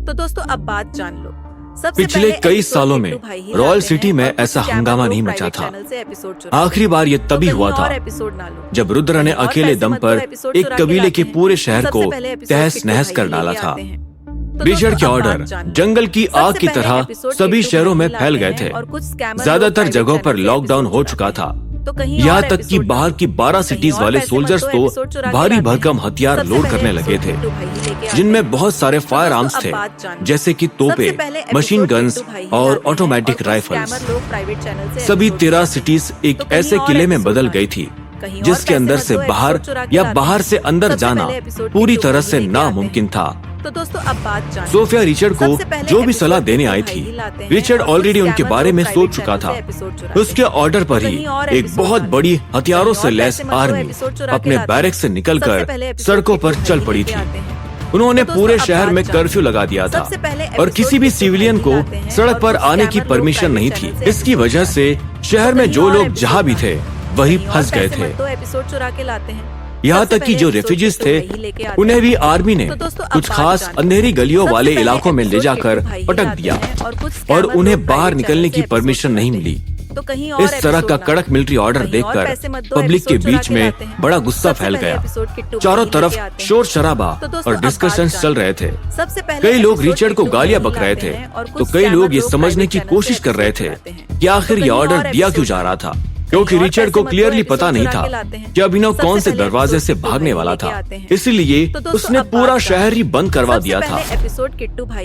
तो दोस्तों अब बात जान लो। पिछले कई सालों में रॉयल सिटी में ऐसा हंगामा नहीं मचा था। आखिरी बार ये तभी हुआ था जब रुद्र ने अकेले दम पर एक कबीले के पूरे शहर को तहस नहस कर डाला था। रिचर्ड के ऑर्डर जंगल की आग की तरह सभी शहरों में फैल गए थे। ज्यादातर जगहों पर लॉकडाउन हो चुका था। यहाँ तक कि बाहर की 12 सिटीज वाले सोल्जर्स तो भारी भरकम हथियार लोड करने लगे थे, जिनमें बहुत सारे फायर आर्म्स थे, जैसे कि तोपे, मशीन गन्स और ऑटोमेटिक राइफल्स। सभी 13 सिटीज एक ऐसे किले में बदल गई थी जिसके अंदर से बाहर या बाहर से अंदर जाना पूरी तरह से नामुमकिन था। तो दोस्तों अब बात जान। सोफिया रिचर्ड को जो भी सलाह देने आई थी, रिचर्ड ऑलरेडी उनके बारे में सोच चुका था। उसके ऑर्डर पर ही एक बहुत बड़ी हथियारों से लैस आर्मी अपने बैरक से निकलकर सड़कों पर चल पड़ी थी। उन्होंने पूरे शहर में कर्फ्यू लगा दिया था और किसी भी सिविलियन को सड़क पर आने की परमिशन नहीं थी। इसकी वजह से शहर में जो लोग जहाँ भी थे वही फंस गए थे। यहाँ तक कि जो रेफ्यूजीज थे उन्हें भी आर्मी ने कुछ खास अंधेरी गलियों वाले इलाकों में ले जाकर पटक दिया और उन्हें बाहर निकलने की परमिशन नहीं मिली। इस तरह का कड़क मिलिट्री ऑर्डर देखकर पब्लिक के बीच में बड़ा गुस्सा फैल गया। चारों तरफ शोर शराबा और डिस्कशंस चल रहे थे। कई लोग रिचर्ड को गालियां बक रहे थे, तो कई लोग ये समझने की कोशिश कर रहे थे कि आखिर ये ऑर्डर दिया क्यों जा रहा था, क्योंकि रिचर्ड को क्लियरली पता नहीं था कि अभिनव कौन से दरवाजे से भागने वाला था। इसलिए उसने पूरा शहर ही बंद करवा दिया था।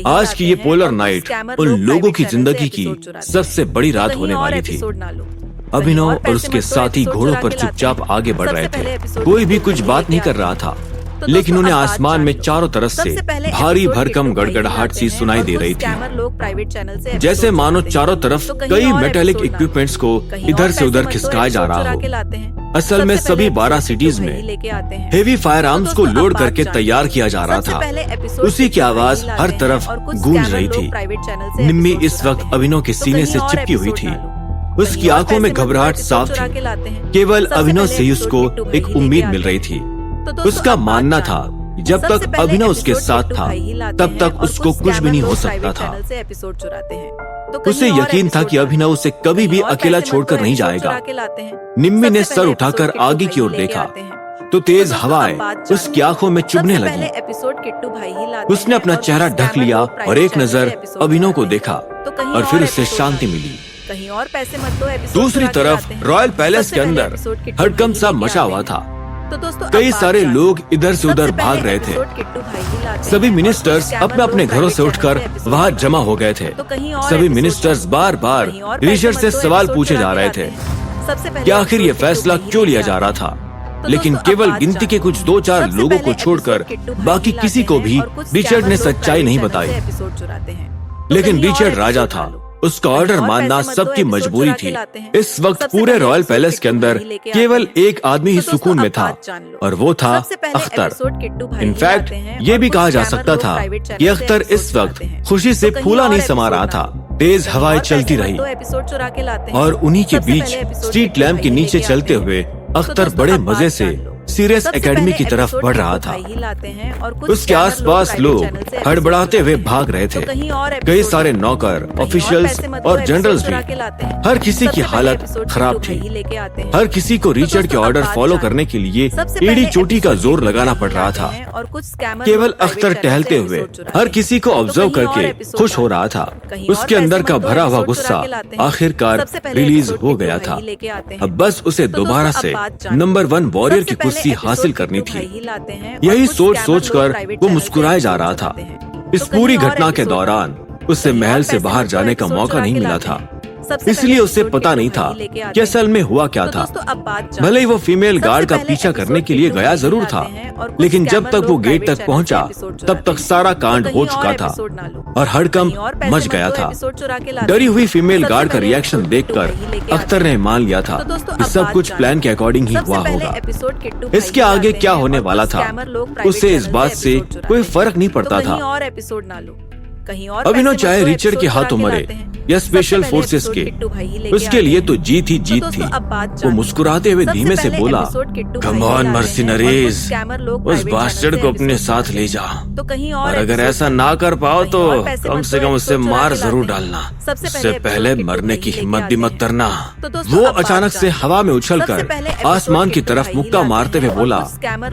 आज की ये पोलर नाइट उन लोगों की जिंदगी की सबसे बड़ी रात होने वाली थी। अभिनव और उसके साथी घोड़ों पर चुपचाप आगे बढ़ रहे थे। कोई भी कुछ बात नहीं कर रहा था, लेकिन उन्हें आसमान में चारों तरफ से भारी भरकम गड़गड़ाहट सी सुनाई दे रही थी, जैसे मानो चारों तरफ कई मेटालिक इक्विपमेंट्स को इधर से उधर खिसकाया जा रहा हो। असल में सभी 12 सिटीज में हेवी फायर आर्म्स को लोड करके तैयार किया जा रहा था। उसी की आवाज हर तरफ गूंज रही थी। निम्मी इस वक्त अभिनव के सीने से चिपकी हुई थी। उसकी आंखों में घबराहट साफ थी। केवल अभिनव से ही उसको एक उम्मीद मिल रही थी। उसका मानना था जब तक अभिनव उसके साथ था तब तक उसको कुछ भी नहीं हो सकता था। उसे यकीन था कि अभिनव उसे कभी भी अकेला छोड़कर नहीं जाएगा। निम्मी ने सर उठाकर आगे की ओर देखा तो तेज हवाएं उसकी आंखों में चुभने लगी। उसने अपना चेहरा ढक लिया और एक नजर अभिनव को देखा और फिर उसे शांति मिली। दूसरी तरफ रॉयल पैलेस के अंदर हड़कंप सा मचा हुआ था। कई सारे लोग इधर से उधर भाग रहे थे। सभी मिनिस्टर्स अपने अपने घरों से उठकर वहाँ जमा हो गए थे। सभी मिनिस्टर्स बार बार रिचर्ड से सवाल पूछे जा रहे थे कि आखिर ये फैसला क्यों लिया जा रहा था, लेकिन केवल गिनती के कुछ 2-4 लोगों को छोड़कर बाकी किसी को भी रिचर्ड ने सच्चाई नहीं बताई। लेकिन रिचर्ड राजा था, उसका ऑर्डर मानना सबकी मजबूरी थी। इस वक्त पूरे रॉयल पैलेस के अंदर केवल एक आदमी ही सुकून में था और वो था अख्तर। इनफैक्ट ये भी कहा जा सकता था कि अख्तर इस वक्त खुशी से फूला नहीं समा रहा था। तेज हवाएं चलती रही और उन्हीं के बीच स्ट्रीट लैंप के नीचे चलते हुए अख्तर बड़े मजे से सीरियस एकेडमी की तरफ बढ़ रहा था। उसके आसपास लोग हड़बड़ाते हुए भाग रहे थे। कई सारे नौकर, ऑफिशियल्स और जनरल्स भी। हर किसी की हालत खराब थी। हर किसी को रिचर्ड के ऑर्डर फॉलो करने के लिए एड़ी चोटी का जोर लगाना पड़ रहा था। केवल अख्तर टहलते हुए हर किसी को ऑब्जर्व करके खुश हो रहा था। उसके अंदर का भरा हुआ गुस्सा आखिरकार रिलीज हो गया था। अब बस उसे दोबारा से नंबर 1 वॉरियर की कुर्सी हासिल करनी थी। यही सोच सोच कर वो मुस्कुराए जा रहा था। इस पूरी घटना के दौरान उसे महल से बाहर जाने का मौका नहीं मिला था, इसलिए उसे पता नहीं था कि असल में हुआ क्या था। भले ही वो फीमेल गार्ड का पीछा करने के लिए गया जरूर था, लेकिन जब तक वो गेट तक पहुंचा तब तक सारा कांड हो चुका था और हड़कंप मच गया था। डरी हुई फीमेल गार्ड का रिएक्शन देखकर अख्तर ने मान लिया था कि सब कुछ प्लान के अकॉर्डिंग ही हुआ होगा। इसके आगे क्या होने वाला था उसे इस बात से कोई फर्क नहीं पड़ता था। अभिनव चाहे रिचर्ड के हाथों मरे या स्पेशल फोर्सेस के, उसके लिए तो जीत ही जीत थी। वो मुस्कुराते हुए धीमे से बोला, कम ऑन मर्सिनरीज, उस बास्टर्ड को अपने साथ ले जा, और अगर ऐसा ना कर पाओ तो कम से कम उसे मार जरूर डालना, उससे पहले मरने की हिम्मत भी मत करना। वो अचानक से हवा में उछलकर आसमान की तरफ मुक्का मारते हुए बोला,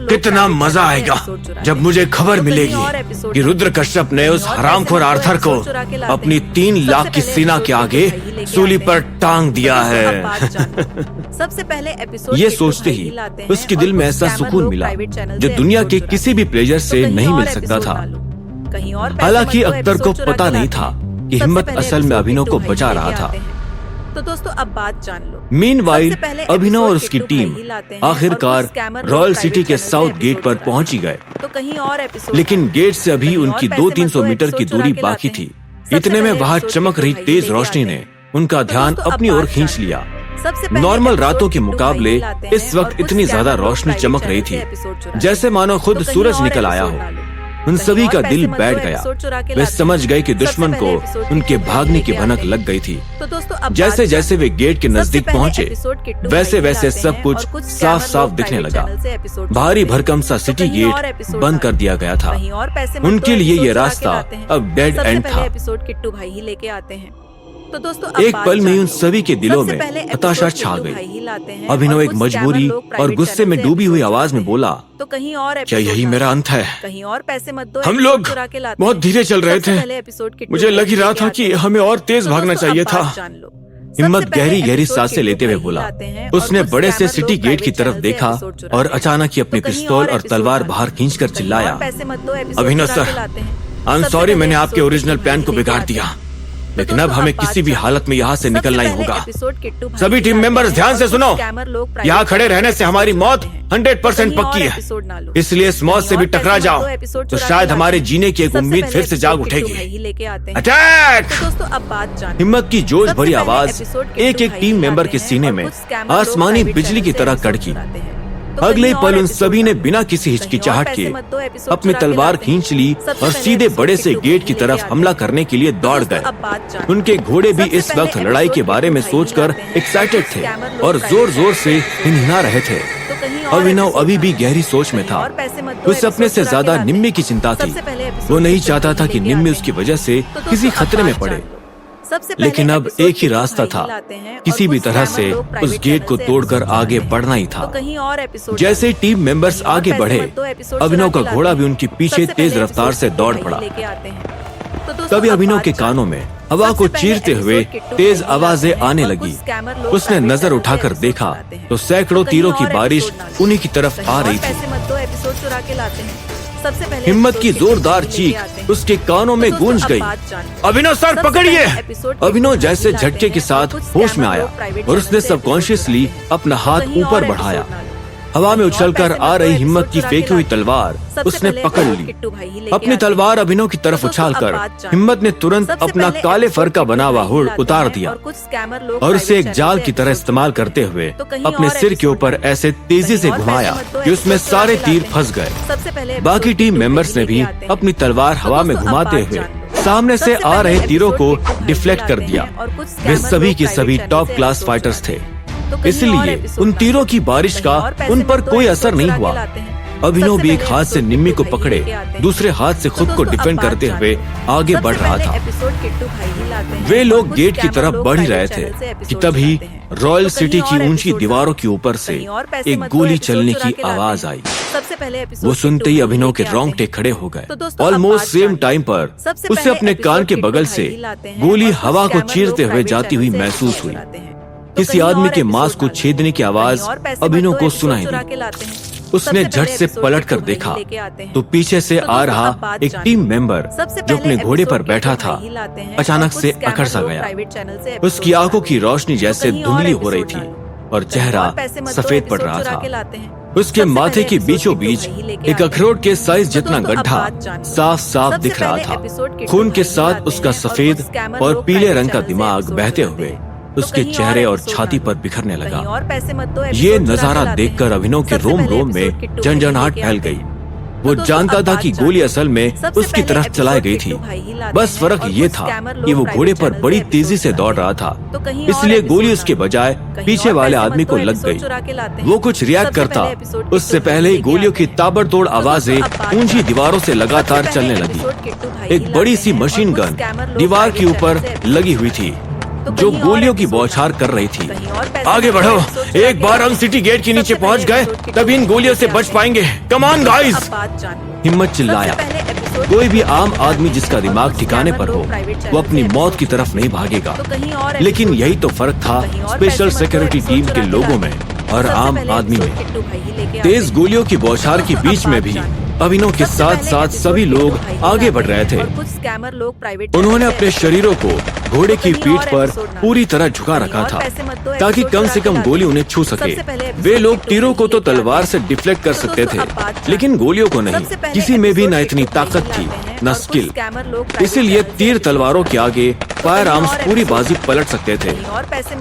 कितना मजा आएगा जब मुझे खबर मिलेगी कि रुद्र कश्यप ने उस हरामखोर आर्थर को अपनी 3 लाख की सेना के आगे सूली पर टांग दिया है। सबसे पहले ये सोचते ही उसके दिल में ऐसा सुकून मिला जो दुनिया के किसी भी प्लेजर से नहीं मिल सकता था। हालांकि अख्तर को पता नहीं था कि हिम्मत असल में अभिनव को बचा रहा था। तो दोस्तों अब बात जान लो। मीनवाइल अभिनव और उसकी टीम आखिरकार रॉयल सिटी के साउथ गेट पर पहुंच ही गए। तो कहीं और एपिसोड, लेकिन गेट से अभी उनकी 200-300 मीटर की दूरी बाकी थी। इतने में वहां चमक रही तेज रोशनी ने उनका ध्यान अपनी ओर खींच लिया। नॉर्मल रातों के मुकाबले इस वक्त इतनी ज्यादा रोशनी चमक रही थी जैसे मानो खुद सूरज निकल आया हो। उन सभी का दिल बैठ गया। वे समझ गए कि दुश्मन को उनके भागने की भनक लग गई थी। जैसे जैसे वे गेट के नजदीक पहुंचे वैसे वैसे सब कुछ साफ साफ दिखने लगा। भारी भरकम सा सिटी गेट बंद कर दिया गया था। उनके लिए ये रास्ता अब डेड एंड था। तो दोस्तों एक पल में उन सभी के दिलों में हताशा छा गई। अभिनव एक मजबूरी और गुस्से में डूबी हुई आवाज में बोला, तो कहीं और क्या यही मेरा अंत है? कहीं और पैसे मत दो। हम लोग बहुत धीरे चल रहे थे। मुझे लग ही रहा था कि हमें और तेज भागना चाहिए था। हिम्मत गहरी गहरी सांसें लेते हुए बोला। उसने बड़े से सिटी गेट की तरफ देखा और अचानक ही अपनी पिस्तौल और तलवार बाहर खींचकर चिल्लाया, अभिनव सर, आई एम सॉरी, मैंने आपके ओरिजिनल प्लान को बिगाड़ दिया, लेकिन अब हमें किसी भी हालत में यहाँ से निकलना ही होगा। सभी टीम मेंबर्स ध्यान से सुनो, यहाँ खड़े रहने से हमारी मौत 100% पक्की है, इसलिए इस मौत से भी टकरा जाओ तो शायद हमारे जीने की एक उम्मीद फिर से जाग उठेगी। अटैक! हिम्मत की जोश भरी आवाज एक एक टीम मेंबर के सीने में आसमानी बिजली की तरह कड़की। अगले ही पल उन सभी ने बिना किसी हिचकिचाहट के अपनी तलवार खींच ली और सीधे बड़े से गेट की तरफ हमला करने के लिए दौड़ गए। उनके घोड़े भी इस वक्त लड़ाई के बारे में सोचकर एक्साइटेड थे और जोर जोर से हिनहिना रहे थे। अभिनव अभी भी गहरी सोच में था। उसे अपने से ज्यादा निम्मी की चिंता थी। वो नहीं चाहता था कि निम्मी उसकी वजह से किसी खतरे में पड़े। लेकिन अब एक ही रास्ता था, किसी भी तरह से उस गेट को तोड़कर आगे बढ़ना ही था। जैसे ही टीम मेंबर्स आगे बढ़े, अभिनव का घोड़ा भी उनके पीछे तेज रफ्तार से दौड़ पड़ा। तभी अभिनव के कानों में हवा को चीरते हुए तेज आवाजें आने लगी। उसने नजर उठाकर देखा तो सैकड़ों तीरों की बारिश उन्हीं की तरफ आ रही थी। हिम्मत की जोरदार चीख उसके कानों में गूंज गई। अभिनव सर, पकड़िए! अभिनव जैसे झटके के साथ होश में आया और उसने सबकॉन्शियसली अपना हाथ ऊपर बढ़ाया। हवा में उछलकर आ रही हिम्मत की फेंकी हुई तलवार उसने पकड़ ली। अपनी तलवार अभिनव की तरफ उछालकर हिम्मत ने तुरंत अपना काले फर का बना हुआ हुड उतार दिया और उसे एक जाल की तरह इस्तेमाल करते हुए अपने सिर के ऊपर ऐसे तेजी से घुमाया कि उसमें सारे तीर फंस गए। बाकी टीम मेंबर्स ने भी अपनी तलवार हवा में घुमाते हुए सामने से आ रहे तीरों को डिफ्लेक्ट कर दिया। वे सभी के सभी टॉप क्लास फाइटर्स थे, इसलिए उन तीरों की बारिश का उन पर कोई असर नहीं हुआ। अभिनव भी एक हाथ से निम्मी को पकड़े, दूसरे हाथ से खुद को डिफेंड करते हुए आगे बढ़ रहा था। वे लोग गेट की तरफ बढ़ ही रहे थे कि तभी रॉयल सिटी की ऊंची दीवारों के ऊपर से एक गोली चलने की आवाज आई। वो सुनते ही अभिनव के रोंगटे खड़े हो गए। ऑलमोस्ट सेम टाइम पर उसे अपने कान के बगल से गोली हवा को चीरते हुए जाती हुई महसूस हुई। किसी आदमी के मांस को छेदने की आवाज अभिनव को सुनाई दी। उसने झट से पलट कर देखा तो पीछे से आ रहा एक टीम मेंबर जो अपने घोड़े पर बैठा था अचानक से अकड़ सा गया। उसकी आंखों की रोशनी जैसे धुंधली हो रही थी और चेहरा सफेद पड़ रहा था। उसके माथे के बीचों बीच एक अखरोट के साइज जितना गड्ढा साफ साफ दिख रहा था। खून के साथ उसका सफेद और पीले रंग का दिमाग बहते हुए उसके चेहरे और छाती पर बिखरने लगा। ये नजारा देखकर अभिनव के रोम रोम में झंझनाहट फैल गई। वो जानता था कि गोली असल में उसकी तरफ चलाई गई थी। बस फर्क ये था कि वो घोड़े पर बड़ी तेजी से दौड़ रहा था, इसलिए गोली उसके बजाय पीछे वाले आदमी को लग गई। वो कुछ रिएक्ट करता उससे पहले ही गोलियों की ताबड़तोड़ आवाजें ऊंची दीवारों से लगातार चलने लगी। एक बड़ी सी मशीन गन दीवार के ऊपर लगी हुई थी जो गोलियों की बौछार कर रही थी। आगे बढ़ो, एक बार हम सिटी गेट के नीचे पहुंच गए तभी इन गोलियों से बच पाएंगे। कम ऑन गाइस, हिम्मत चिल्लाया। कोई भी आम आदमी जिसका दिमाग ठिकाने पर हो वो अपनी मौत की तरफ नहीं भागेगा, लेकिन यही तो फर्क था स्पेशल सिक्योरिटी टीम के लोगों में और आम आदमी में। तेज गोलियों की बौछार के बीच में भी अभिनव के साथ साथ सभी लोग आगे बढ़ रहे थे। उन्होंने अपने शरीरों को घोड़े की पीठ पर पूरी तरह झुका रखा था ताकि कम से कम गोली उन्हें छू सके। वे लोग तीरों को तो तलवार से डिफ्लेक्ट कर सकते थे, लेकिन गोलियों को नहीं। किसी में भी न इतनी ताकत थी न स्किल, इसीलिए तीर तलवारों के आगे फायर आर्म्स पूरी बाजी पलट सकते थे।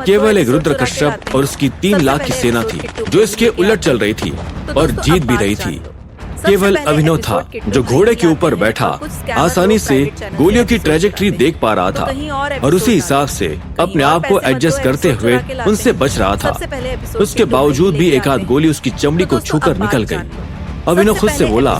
केवल एक रुद्र कश्यप और उसकी 3 लाख की सेना थी जो इसके उलट चल रही थी और जीत भी रही थी। केवल अभिनव था जो घोड़े के ऊपर बैठा आसानी से गोलियों की ट्रेजेक्टरी देख पा रहा था और उसी हिसाब से अपने आप को एडजस्ट करते हुए उनसे बच रहा था। उसके बावजूद भी एक आध गोली उसकी चमड़ी को छूकर निकल गई। अभिनव खुद से बोला,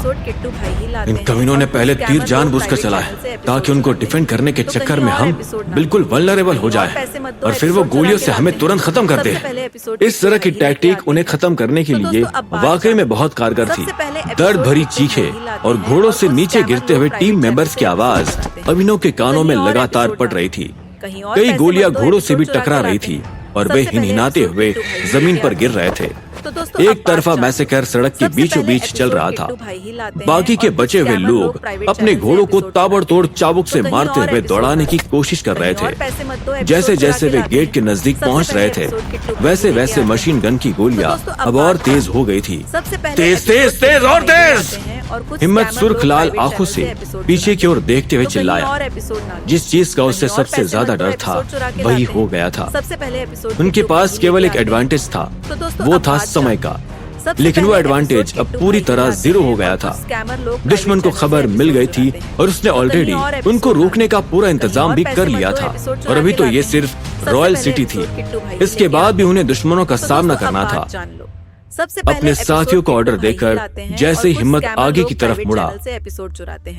इन कमीनों ने पहले तीर जानबूझकर चलाए ताकि उनको डिफेंड करने के चक्कर में हम बिल्कुल वल्नरेबल हो जाए और फिर वो गोलियों से हमें तुरंत खत्म कर दे। इस तरह की टैक्टिक उन्हें खत्म करने के लिए वाकई में बहुत कारगर थी। दर्द भरी चीखें और घोड़ों से नीचे गिरते हुए टीम मेंबर्स की आवाज अभिनव के कानों में लगातार पड़ रही थी। कई गोलियां घोड़ों से भी टकरा रही थी और वे हिनहिनाते हुए जमीन पर गिर रहे थे। एक तरफा मैसेकर सड़क के बीचों बीच चल रहा था। बाकी के बचे हुए लोग अपने घोड़ों को ताबड़तोड़ चाबुक से मारते हुए दौड़ाने की कोशिश कर रहे थे। जैसे जैसे वे गेट के नजदीक पहुंच रहे थे वैसे वैसे मशीन गन की गोलियां अब और तेज हो गई थी। तेज तेज तेज और तेज। हिम्मत सुर्ख लाल आंखों से पीछे की ओर देखते हुए चिल्लाया। जिस चीज का उससे सबसे ज्यादा डर था वही हो गया था। उनके पास केवल एक एडवांटेज था, वो था समय का, लेकिन वो एडवांटेज अब पूरी तरह जीरो हो गया था। दुश्मन को खबर मिल गई थी और उसने ऑलरेडी उनको रोकने का पूरा इंतजाम भी कर लिया था और अभी तो ये सिर्फ रॉयल सिटी थी। इसके बाद भी उन्हें दुश्मनों का सामना करना था। अपने साथियों को ऑर्डर देकर जैसे ही हिम्मत आगे की तरफ मुड़ा,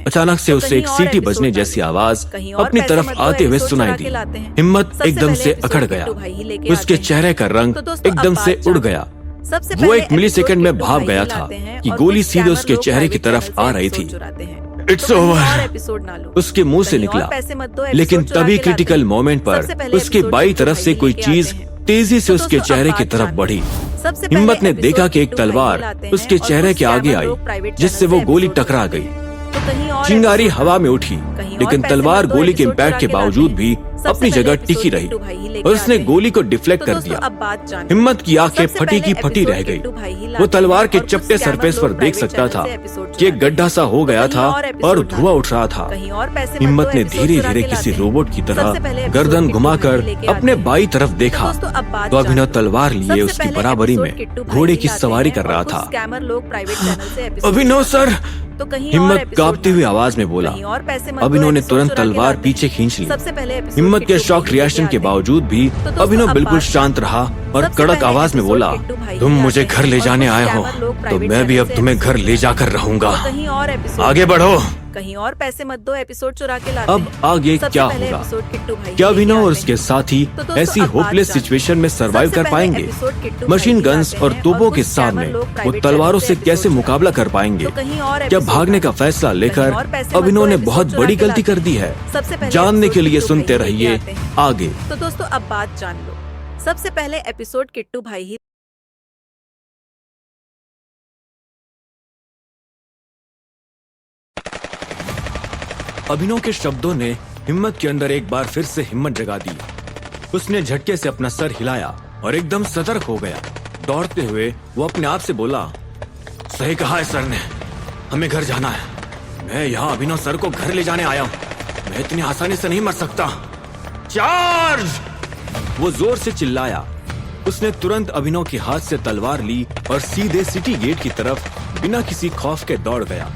अचानक से उसे एक सीटी बजने जैसी आवाज अपनी तरफ आते हुए सुनाई दी। हिम्मत एकदम से अकड़ गया, उसके चेहरे का रंग एकदम से उड़ गया। वो 1 मिलीसेकंड में भाग गया था कि गोली सीधे उसके चेहरे की तरफ आ रही थी। इट्स ओवर उसके मुंह से निकला, लेकिन तभी क्रिटिकल मोमेंट पर उसके बाई तरफ से कोई चीज तेजी से उसके चेहरे की तरफ बढ़ी। हिम्मत ने देखा कि एक तलवार उसके चेहरे के आगे आई जिससे वो गोली टकरा गई। चिंगारी हवा में उठी, लेकिन तलवार गोली के इम्पैक्ट के बावजूद भी अपनी जगह टिकी रही और उसने गोली को डिफ्लेक्ट कर दिया। हिम्मत की आंखें फटी की फटी रह गई। वो तलवार के चपटे सरफेस पर देख सकता था कि एक गड्ढा सा हो गया था और धुआं उठ रहा था। हिम्मत ने धीरे धीरे किसी रोबोट की तरह गर्दन घुमाकर अपने बाई तरफ देखा तो अभिनव तलवार लिए उसकी बराबरी में घोड़े की सवारी कर रहा था। अभिनव सर, हिम्मत कांपती हुई आवाज में बोला। अभिनव ने तुरंत तलवार पीछे खींच ली। हिम्मत के शॉक रिएक्शन के बावजूद भी अभिनव बिल्कुल शांत रहा और कड़क आवाज में बोला, तुम मुझे घर ले जाने आए हो तो मैं भी अब तुम्हें घर ले जाकर रहूंगा। आगे बढ़ो। कहीं और पैसे मत दो, एपिसोड चुरा के लाते अब आगे क्या होगा? क्या अभिनव और उसके साथी ऐसी होपलेस सिचुएशन में सरवाइव कर पाएंगे? मशीन गन्स और तोपों के सामने वो तलवारों से कैसे मुकाबला कर पाएंगे? क्या भागने का फैसला लेकर अभिनव ने बहुत बड़ी गलती कर दी है? जानने के लिए सुनते रहिए आगे। तो दोस्तों अब बात जान लो। सबसे पहले एपिसोड किट्टू भाई ही अभिनव के शब्दों ने हिम्मत के अंदर एक बार फिर से हिम्मत जगा दी। उसने झटके से अपना सर हिलाया और एकदम सतर्क हो गया। दौड़ते हुए वो अपने आप से बोला, सही कहा है सर ने, हमें घर जाना है। मैं यहाँ अभिनव सर को घर ले जाने आया हूँ, मैं इतनी आसानी से नहीं मर सकता। चार्ज! वो जोर से चिल्लाया। उसने तुरंत अभिनव के हाथ से तलवार ली और सीधे सिटी गेट की तरफ बिना किसी खौफ के दौड़ गया।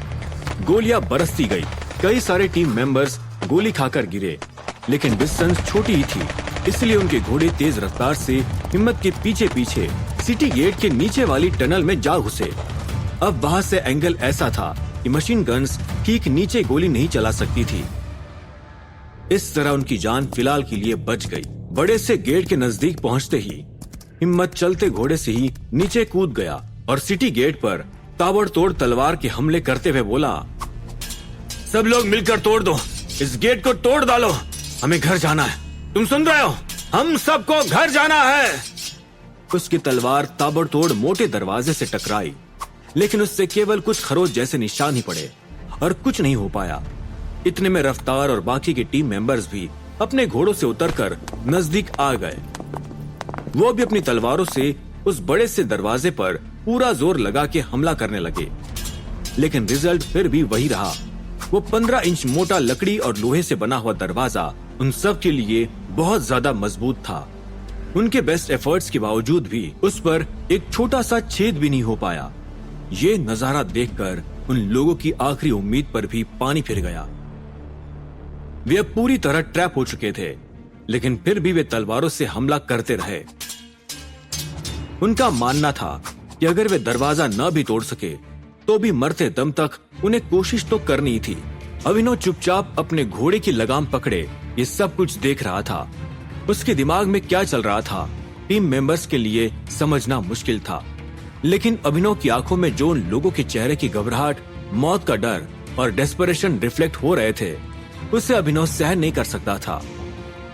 गोलियां बरसती गई। कई सारे टीम मेंबर्स गोली खाकर गिरे, लेकिन डिस्टेंस छोटी ही थी, इसलिए उनके घोड़े तेज रफ्तार से हिम्मत के पीछे पीछे सिटी गेट के नीचे वाली टनल में जा घुसे। अब वहां से एंगल ऐसा था कि मशीन गन्स ठीक नीचे गोली नहीं चला सकती थी। इस तरह उनकी जान फिलहाल के लिए बच गई। बड़े से गेट के नजदीक पहुंचते ही हिम्मत चलते घोड़े से ही नीचे कूद गया और सिटी गेट पर ताबड़तोड़ तलवार के हमले करते हुए बोला, सब लोग मिलकर तोड़ दो, इस गेट को तोड़ डालो, हमें घर जाना है। तुम सुन रहे हो? हम सबको घर जाना है। उसकी तलवार ताबड़तोड़ मोटे दरवाजे से टकराई, लेकिन उससे केवल कुछ खरोच जैसे निशान ही पड़े और कुछ नहीं हो पाया। इतने में रफ्तार और बाकी के टीम मेंबर्स भी अपने घोड़ों से उतरकर नजदीक आ गए। वो भी अपनी तलवारों से उस बड़े से दरवाजे पर पूरा जोर लगा के हमला करने लगे, लेकिन रिजल्ट फिर भी वही रहा। वो 15 इंच मोटा लकड़ी और लोहे से बना हुआ दरवाजा उन सब के लिए बहुत ज्यादा मजबूत था। उनके बेस्ट एफर्ट्स के बावजूद भी उस पर एक छोटा सा छेद भी नहीं हो पाया। ये नजारा देखकर उन लोगों की आखिरी उम्मीद पर भी पानी फिर गया। वे अब पूरी तरह ट्रैप हो चुके थे, लेकिन फिर भी वे तलवारों से हमला करते रहे। उनका मानना था कि अगर वे दरवाजा न भी तोड़ सके तो भी मरते दम तक उन्हें कोशिश तो करनी थी। अभिनव चुपचाप अपने घोड़े की लगाम पकड़े ये सब कुछ देख रहा था। उसके दिमाग में क्या चल रहा था टीम मेंबर्स के लिए समझना मुश्किल था, लेकिन अभिनव की आंखों में जो उन लोगों के चेहरे की घबराहट, मौत का डर और डेस्परेशन रिफ्लेक्ट हो रहे थे, उसे अभिनव सहन नहीं कर सकता था।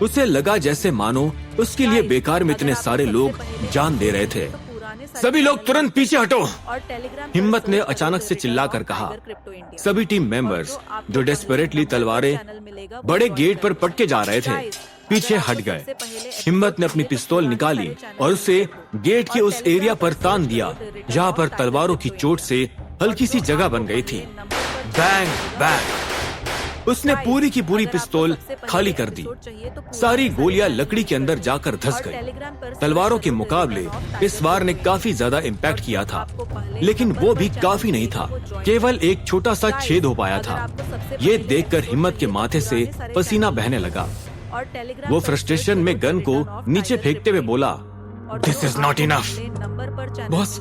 उसे लगा जैसे मानो उसके लिए बेकार में इतने सारे लोग जान दे रहे थे। सभी लोग तुरंत पीछे हटो, हिम्मत ने अचानक से चिल्लाकर कहा। सभी टीम मेंबर्स जो डेस्परेटली तलवारें बड़े गेट पर पटके जा रहे थे पीछे हट गए। हिम्मत ने अपनी पिस्तौल निकाली और उसे गेट के उस एरिया पर तान दिया जहाँ पर तलवारों की चोट से हल्की सी जगह बन गई थी। बैंग बैंग उसने पूरी की पूरी पिस्तौल खाली कर दी। सारी गोलियां लकड़ी के अंदर जाकर धंस गई। तलवारों के मुकाबले इस वार ने काफी ज्यादा इम्पैक्ट किया था, लेकिन वो भी काफी नहीं था। केवल एक छोटा सा छेद हो पाया था। ये देखकर हिम्मत के माथे से पसीना बहने लगा। वो फ्रस्ट्रेशन में गन को नीचे फेंकते हुए बोला, this is not enough. Boss,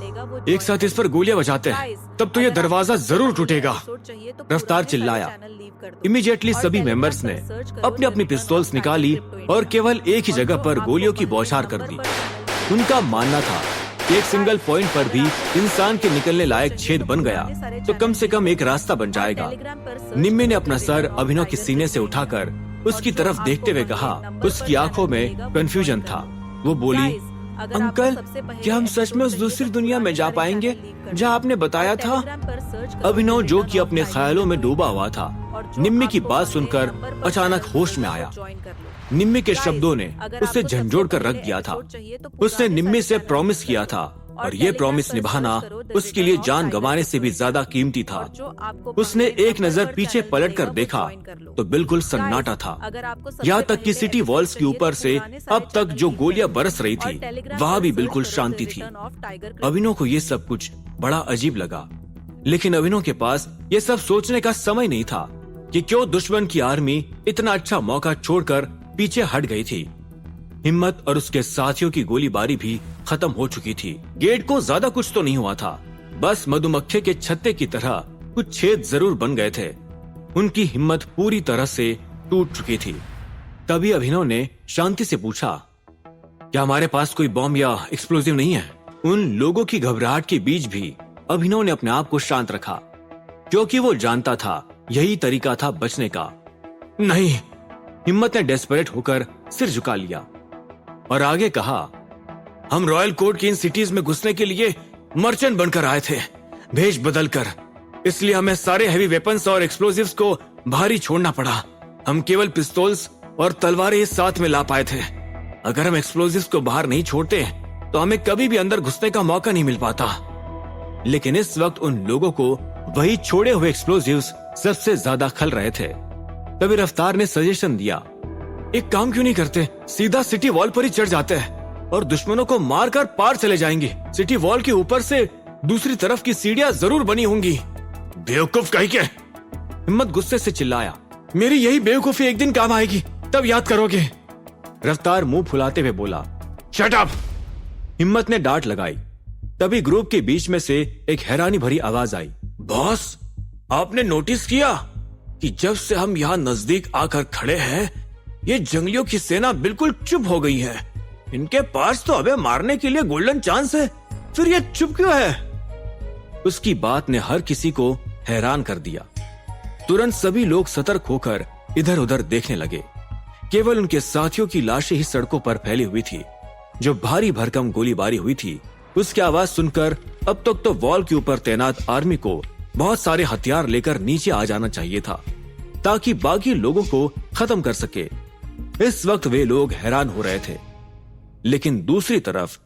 एक साथ इस पर गोलियां बजाते हैं तब तो ये दरवाजा जरूर टूटेगा। रफ्तार चिल्लाया। इमीडिएटली सभी मेंबर्स ने अपनी अपनी पिस्तौल्स निकाली और केवल एक ही जगह पर गोलियों की बौछार कर दी। उनका मानना था कि एक सिंगल पॉइंट पर भी इंसान के निकलने लायक छेद बन गया तो कम से कम एक रास्ता बन जाएगा। निम्मी ने अपना सर अभिनव के सीने से उठाकर उसकी तरफ देखते हुए कहा। उसकी आंखों में कंफ्यूजन था। वो बोली, अंकल, क्या हम सच में उस दूसरी दुनिया में जा पाएंगे जहाँ आपने बताया था? अभिनव जो कि अपने ख्यालों में डूबा हुआ था, निम्मी की बात सुनकर अचानक होश में आया। निम्मी के शब्दों ने उसे झंझोड़ कर रख दिया था। उसने निम्मी से प्रॉमिस किया था और ये प्रॉमिस निभाना उसके लिए जान गंवाने से भी ज्यादा कीमती था। उसने एक नजर पीछे पलटकर देखा तो बिल्कुल सन्नाटा था। यहाँ तक कि सिटी वॉल्स के ऊपर से अब तक जो गोलियां बरस रही थी वहाँ भी बिल्कुल शांति थी। अभिनव को ये सब कुछ बड़ा अजीब लगा, लेकिन अभिनव के पास ये सब सोचने का समय नहीं था कि क्यों दुश्मन की आर्मी इतना अच्छा मौका छोड़कर पीछे हट गई थी। हिम्मत और उसके साथियों की गोलीबारी भी खत्म हो चुकी थी। गेट को ज्यादा कुछ तो नहीं हुआ था, बस मधुमक्खी के छत्ते की तरह कुछ छेद जरूर बन गए थे। उनकी हिम्मत पूरी तरह से टूट चुकी थी। तभी अभिनव ने शांति से पूछा, क्या हमारे पास कोई बॉम्ब या एक्सप्लोजिव नहीं है? उन लोगों की घबराहट के बीच भी अभिनव ने अपने आप को शांत रखा, क्योंकि वो जानता था यही तरीका था बचने का। नहीं, हिम्मत ने डेस्परेट होकर सिर झुका लिया और आगे कहा, हम रॉयल कोर्ट की इन सिटीज में घुसने के लिए मर्चेंट बनकर आए थे, भेष बदल कर। इसलिए हमें सारे हैवी वेपन्स और एक्सप्लोजिव्स को भारी छोड़ना पड़ा। हम केवल पिस्तौल्स और तलवारें ही साथ में ला पाए थे। अगर हम एक्सप्लोजिव्स को बाहर नहीं छोड़ते तो हमें कभी भी अंदर घुसने का मौका नहीं मिल पाता। लेकिन इस वक्त उन लोगों को वही छोड़े हुए एक्सप्लोजिव्स सबसे ज्यादा खल रहे थे। तभी रफ्तार ने सजेशन दिया, एक काम क्यों नहीं करते, सीधा सिटी वॉल पर ही चढ़ जाते हैं और दुश्मनों को मारकर पार चले जाएंगे। सिटी वॉल के ऊपर से दूसरी तरफ की सीढ़ियां जरूर बनी होंगी। बेवकूफ कहीं के। हिम्मत गुस्से से चिल्लाया, मेरी यही बेवकूफी एक दिन काम आएगी, तब याद करोगे। रफ्तार मुंह फुलाते हुए बोला, शट अप। हिम्मत ने डांट लगाई। तभी ग्रुप के बीच में से एक हैरानी भरी आवाज आई, बॉस, आपने नोटिस किया कि जब से हम यहाँ नजदीक आकर खड़े हैं, ये जंगलियों की सेना बिल्कुल चुप हो गई है। इनके पास तो हमें मारने के लिए गोल्डन चांस है, फिर ये चुप क्यों है? उसकी बात ने हर किसी को हैरान कर दिया। तुरंत सभी लोग सतर्क होकर इधर उधर देखने लगे। केवल उनके साथियों की लाशें ही सड़कों पर फैली हुई थी। जो भारी भरकम गोलीबारी हुई थी, उसकी आवाज सुनकर अब तक तो वॉल के ऊपर तैनात आर्मी को बहुत सारे हथियार लेकर नीचे आ जाना चाहिए था, ताकि बाकी लोगों को खत्म कर सके। इस वक्त वे लोग हैरान हो रहे थे। लेकिन दूसरी तरफ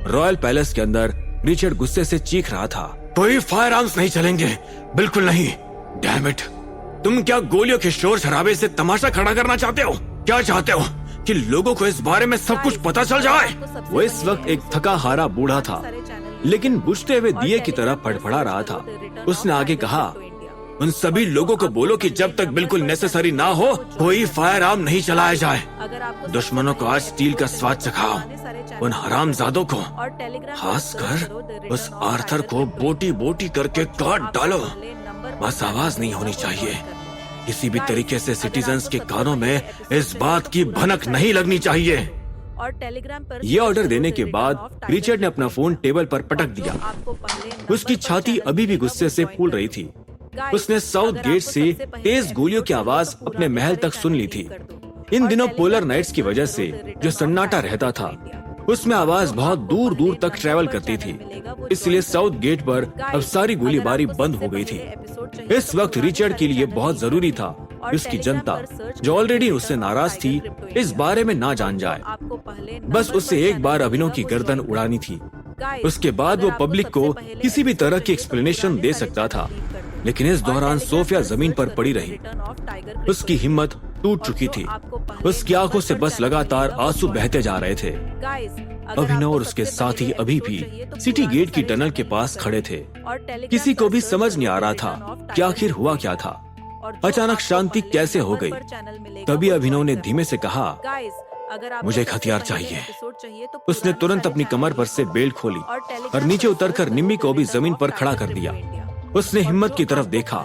रॉयल पैलेस के अंदर रिचर्ड गुस्से से चीख रहा था, कोई फायर आर्म्स नहीं चलेंगे, बिल्कुल नहीं। डैम इट, तुम क्या गोलियों के शोर शराबे से तमाशा खड़ा करना चाहते हो? क्या चाहते हो कि लोगों को इस बारे में सब कुछ पता चल जाए? वो इस वक्त एक थका हारा बूढ़ा था, लेकिन बुझते हुए दिए की तरह फड़फड़ा रहा था। उसने आगे कहा, उन सभी लोगों को बोलो कि जब तक बिल्कुल नेसेसरी ना हो, कोई फायर आर्म नहीं चलाया जाए। दुश्मनों को आज स्टील का स्वाद चखाओ। उन हरामजादों को, खासकर उस आर्थर को बोटी बोटी करके काट डालो। बस आवाज नहीं होनी चाहिए। किसी भी तरीके से सिटीजन्स के कानों में इस बात की भनक नहीं लगनी चाहिए। और टेलीग्राम पर ये ऑर्डर देने के बाद रिचर्ड ने अपना फोन टेबल पर पटक दिया। उसकी छाती अभी भी गुस्से से फूल रही थी। उसने साउथ गेट से तेज गोलियों की आवाज अपने महल तक सुन ली थी। इन दिनों पोलर नाइट्स की वजह से जो सन्नाटा रहता था, उसमें आवाज बहुत दूर दूर तक ट्रेवल करती थी। इसलिए साउथ गेट पर अब सारी गोलीबारी बंद हो गई थी। इस वक्त रिचर्ड के लिए बहुत जरूरी था कि उसकी जनता, जो ऑलरेडी उससे नाराज थी, इस बारे में ना जान जाए। बस उससे एक बार अभिनव की गर्दन उड़ानी थी। उसके बाद वो पब्लिक को किसी भी तरह की एक्सप्लेनेशन दे सकता था। लेकिन इस दौरान सोफिया जमीन पर पड़ी रही। उसकी हिम्मत टूट चुकी थी। उसकी आंखों से बस लगातार आंसू बहते जा रहे थे। अभिनव और उसके साथी अभी भी सिटी गेट की टनल के पास खड़े थे। किसी को भी समझ नहीं आ रहा था कि आखिर हुआ क्या था। अचानक शांति कैसे हो गई। तभी अभिनव ने धीमे से कहा, मुझे एक हथियार चाहिए। उसने तुरंत अपनी कमर पर से बेल्ट खोली और नीचे उतरकर निम्मी को भी जमीन पर खड़ा कर दिया। उसने हिम्मत की तरफ देखा।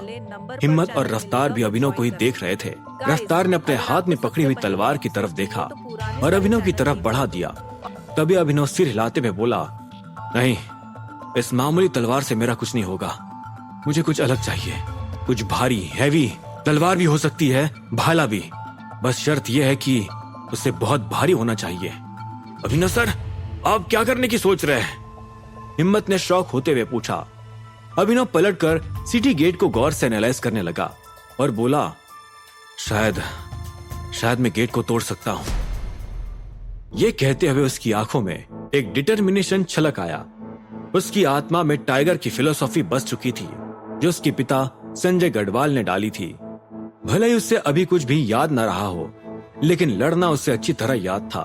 हिम्मत और रफ्तार भी अभिनव को ही देख रहे थे। रफ्तार ने अपने हाथ में पकड़ी हुई तलवार की तरफ देखा और अभिनव की तरफ बढ़ा दिया। तभी अभिनव सिर हिलाते हुए बोला, नहीं, इस मामूली तलवार से मेरा कुछ नहीं होगा। मुझे कुछ अलग चाहिए, कुछ भारी, हैवी। तलवार भी हो सकती है, भाला भी। बस शर्त यह है कि उसे बहुत भारी होना चाहिए। अभिनव सर, आप क्या करने की सोच रहे हैं? हिम्मत ने शौक होते हुए पूछा। अभिनव पलटकर सिटी गेट को गौर से एनालाइज करने लगा और बोला, शायद मैं गेट को तोड़ सकता हूं। ये कहते हुए उसकी आंखों में एक डिटर्मिनेशन छलक आया। उसकी आत्मा में टाइगर की फिलोसॉफी बस चुकी थी, जो उसके पिता संजय गढ़वाल ने डाली थी। भले ही उससे अभी कुछ भी याद न रहा हो, लेकिन लड़ना उसे अच्छी तरह याद था।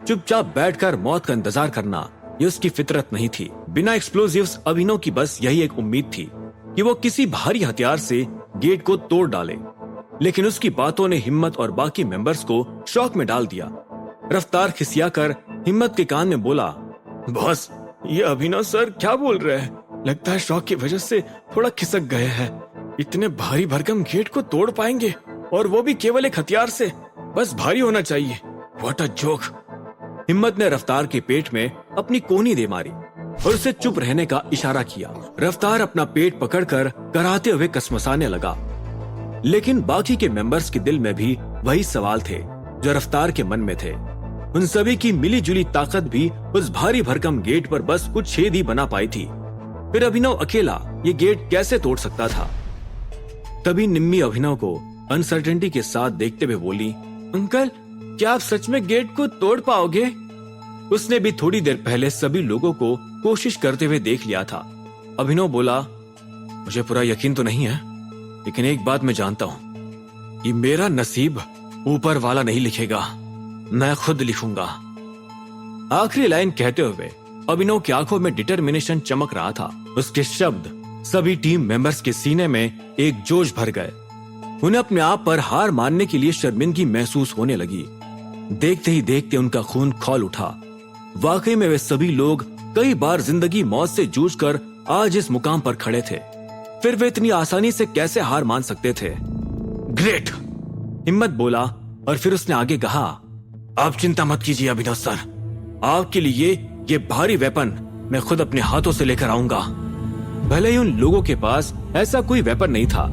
चुपचाप बैठकर मौत का इंतजार करना, ये उसकी फितरत नहीं थी। बिना एक्सप्लोजिव्स अभिनव की बस यही एक उम्मीद थी कि वो किसी भारी हथियार से गेट को तोड़ डाले। लेकिन उसकी बातों ने हिम्मत और बाकी मेंबर्स को शॉक में डाल दिया। रफ्तार खिसियाकर हिम्मत के कान में बोला, बॉस, ये अभिनव सर क्या बोल रहे हैं? लगता है शॉक की वजह से थोड़ा खिसक गए हैं। इतने भारी भरकम गेट को तोड़ पाएंगे, और वो भी केवल एक हथियार से? बस भारी होना चाहिए। What a joke. हिम्मत ने रफ्तार के पेट में अपनी कोहनी दे मारी और उसे चुप रहने का इशारा किया। रफ्तार अपना पेट पकड़कर कराहते हुए कसमसाने लगा। लेकिन बाकी के मेंबर्स के दिल में भी वही सवाल थे जो रफ्तार के मन में थे। उन सभी की मिली जुली ताकत भी उस भारी भरकम गेट पर बस कुछ छेद ही बना पाई थी। फिर अभिनव अकेला ये गेट कैसे तोड़ सकता था? तभी निम्मी अभिनव को अनसर्टेनिटी के साथ देखते हुए बोली, अंकल, क्या आप सच में गेट को तोड़ पाओगे? उसने भी थोड़ी देर पहले सभी लोगों को कोशिश करते हुए देख लिया था। अभिनव बोला, मुझे पूरा यकीन तो नहीं है, लेकिन एक बात मैं जानता हूं, ये मेरा नसीब ऊपर वाला नहीं लिखेगा, मैं खुद लिखूंगा। आखिरी लाइन कहते हुए अभिनव की आंखों में डिटर्मिनेशन चमक रहा था। उसके शब्द सभी टीम मेंबर्स के सीने में एक जोश भर गए। उन्हें अपने आप पर हार मानने के लिए शर्मिंदगी महसूस होने लगी। देखते ही देखते उनका खून खौल उठा। वाकई में वे सभी लोग कई बार जिंदगी मौत से जूझकर आज इस मुकाम पर खड़े थे, फिर वे इतनी आसानी से कैसे हार मान सकते थे? ग्रेट, हिम्मत बोला और फिर उसने आगे कहा, आप चिंता मत कीजिए अभिनव सर, आपके लिए ये भारी वेपन मैं खुद अपने हाथों से लेकर आऊंगा। भले ही उन लोगों के पास ऐसा कोई वेपन नहीं था,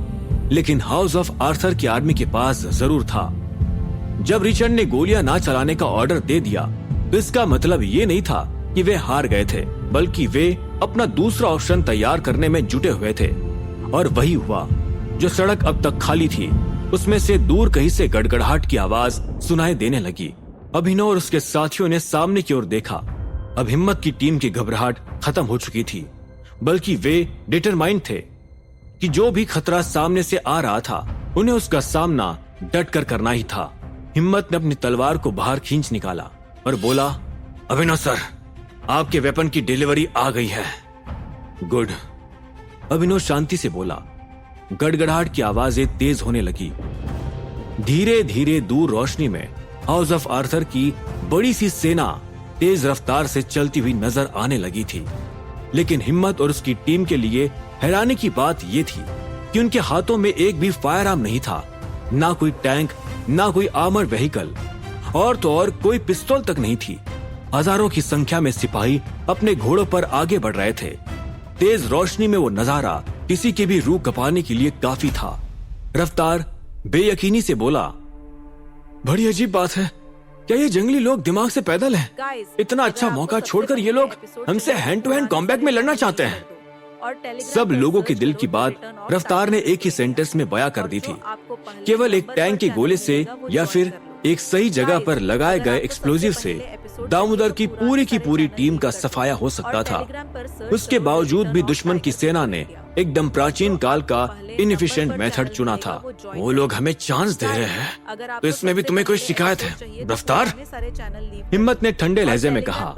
लेकिन हाउस ऑफ आर्थर की आर्मी के पास जरूर था। जब रिचर्ड ने गोलियां ना चलाने का ऑर्डर दे दिया तो इसका मतलब ये नहीं था कि वे हार गए थे, बल्कि वे अपना दूसरा ऑप्शन तैयार करने में जुटे हुए थे। और वही हुआ। जो सड़क अब तक खाली थी उसमें से दूर कहीं से गड़गड़ाहट की आवाज सुनाई देने लगी। अभिनव और उसके साथियों ने सामने की ओर देखा। अब हिम्मत की टीम की घबराहट खत्म हो चुकी थी, बल्कि वे डिटरमाइंड थे कि जो भी खतरा सामने से आ रहा था उन्हें उसका सामना डट कर करना ही था। हिम्मत ने अपनी तलवार को बाहर खींच निकाला और बोला, अभिनव सर, आपके वेपन की डिलीवरी आ गई है। गुड, अभिनव शांति से बोला। गड़गड़ाहट की आवाजें तेज होने लगी। धीरे धीरे दूर रोशनी में हाउस ऑफ आर्थर की बड़ी सी सेना तेज रफ्तार से चलती हुई नजर आने लगी थी। लेकिन हिम्मत और उसकी टीम के लिए हैरानी की बात यह थी कि उनके हाथों में एक भी फायर आर्म नहीं था, ना कोई टैंक, ना कोई आर्मर व्हीकल, और तो और कोई पिस्तौल तक नहीं थी। हजारों की संख्या में सिपाही अपने घोड़ों पर आगे बढ़ रहे थे। तेज रोशनी में वो नजारा किसी की भी रूह कपाने के लिए काफी था। रफ्तार बेयकीनी से बोला, बड़ी अजीब बात है, क्या ये जंगली लोग दिमाग से पैदल हैं? इतना अच्छा मौका छोड़कर ये लोग हमसे हैंड टू हैंड कॉम्बैट में लड़ना चाहते हैं। सब लोगों के दिल की बात रफ्तार ने एक ही सेंटेंस में बयां कर दी थी। केवल एक टैंक के गोले से या फिर एक सही जगह पर लगाए गए एक्सप्लोजिव से दामोदर की पूरी टीम का सफाया हो सकता था। उसके बावजूद भी दुश्मन की सेना ने एकदम प्राचीन काल का इनएफिशिएंट मेथड चुना था। वो लोग हमें चांस दे रहे हैं, तो इसमें भी तुम्हें कोई शिकायत है रफ्तार? हिम्मत ने ठंडे लहजे में कहा।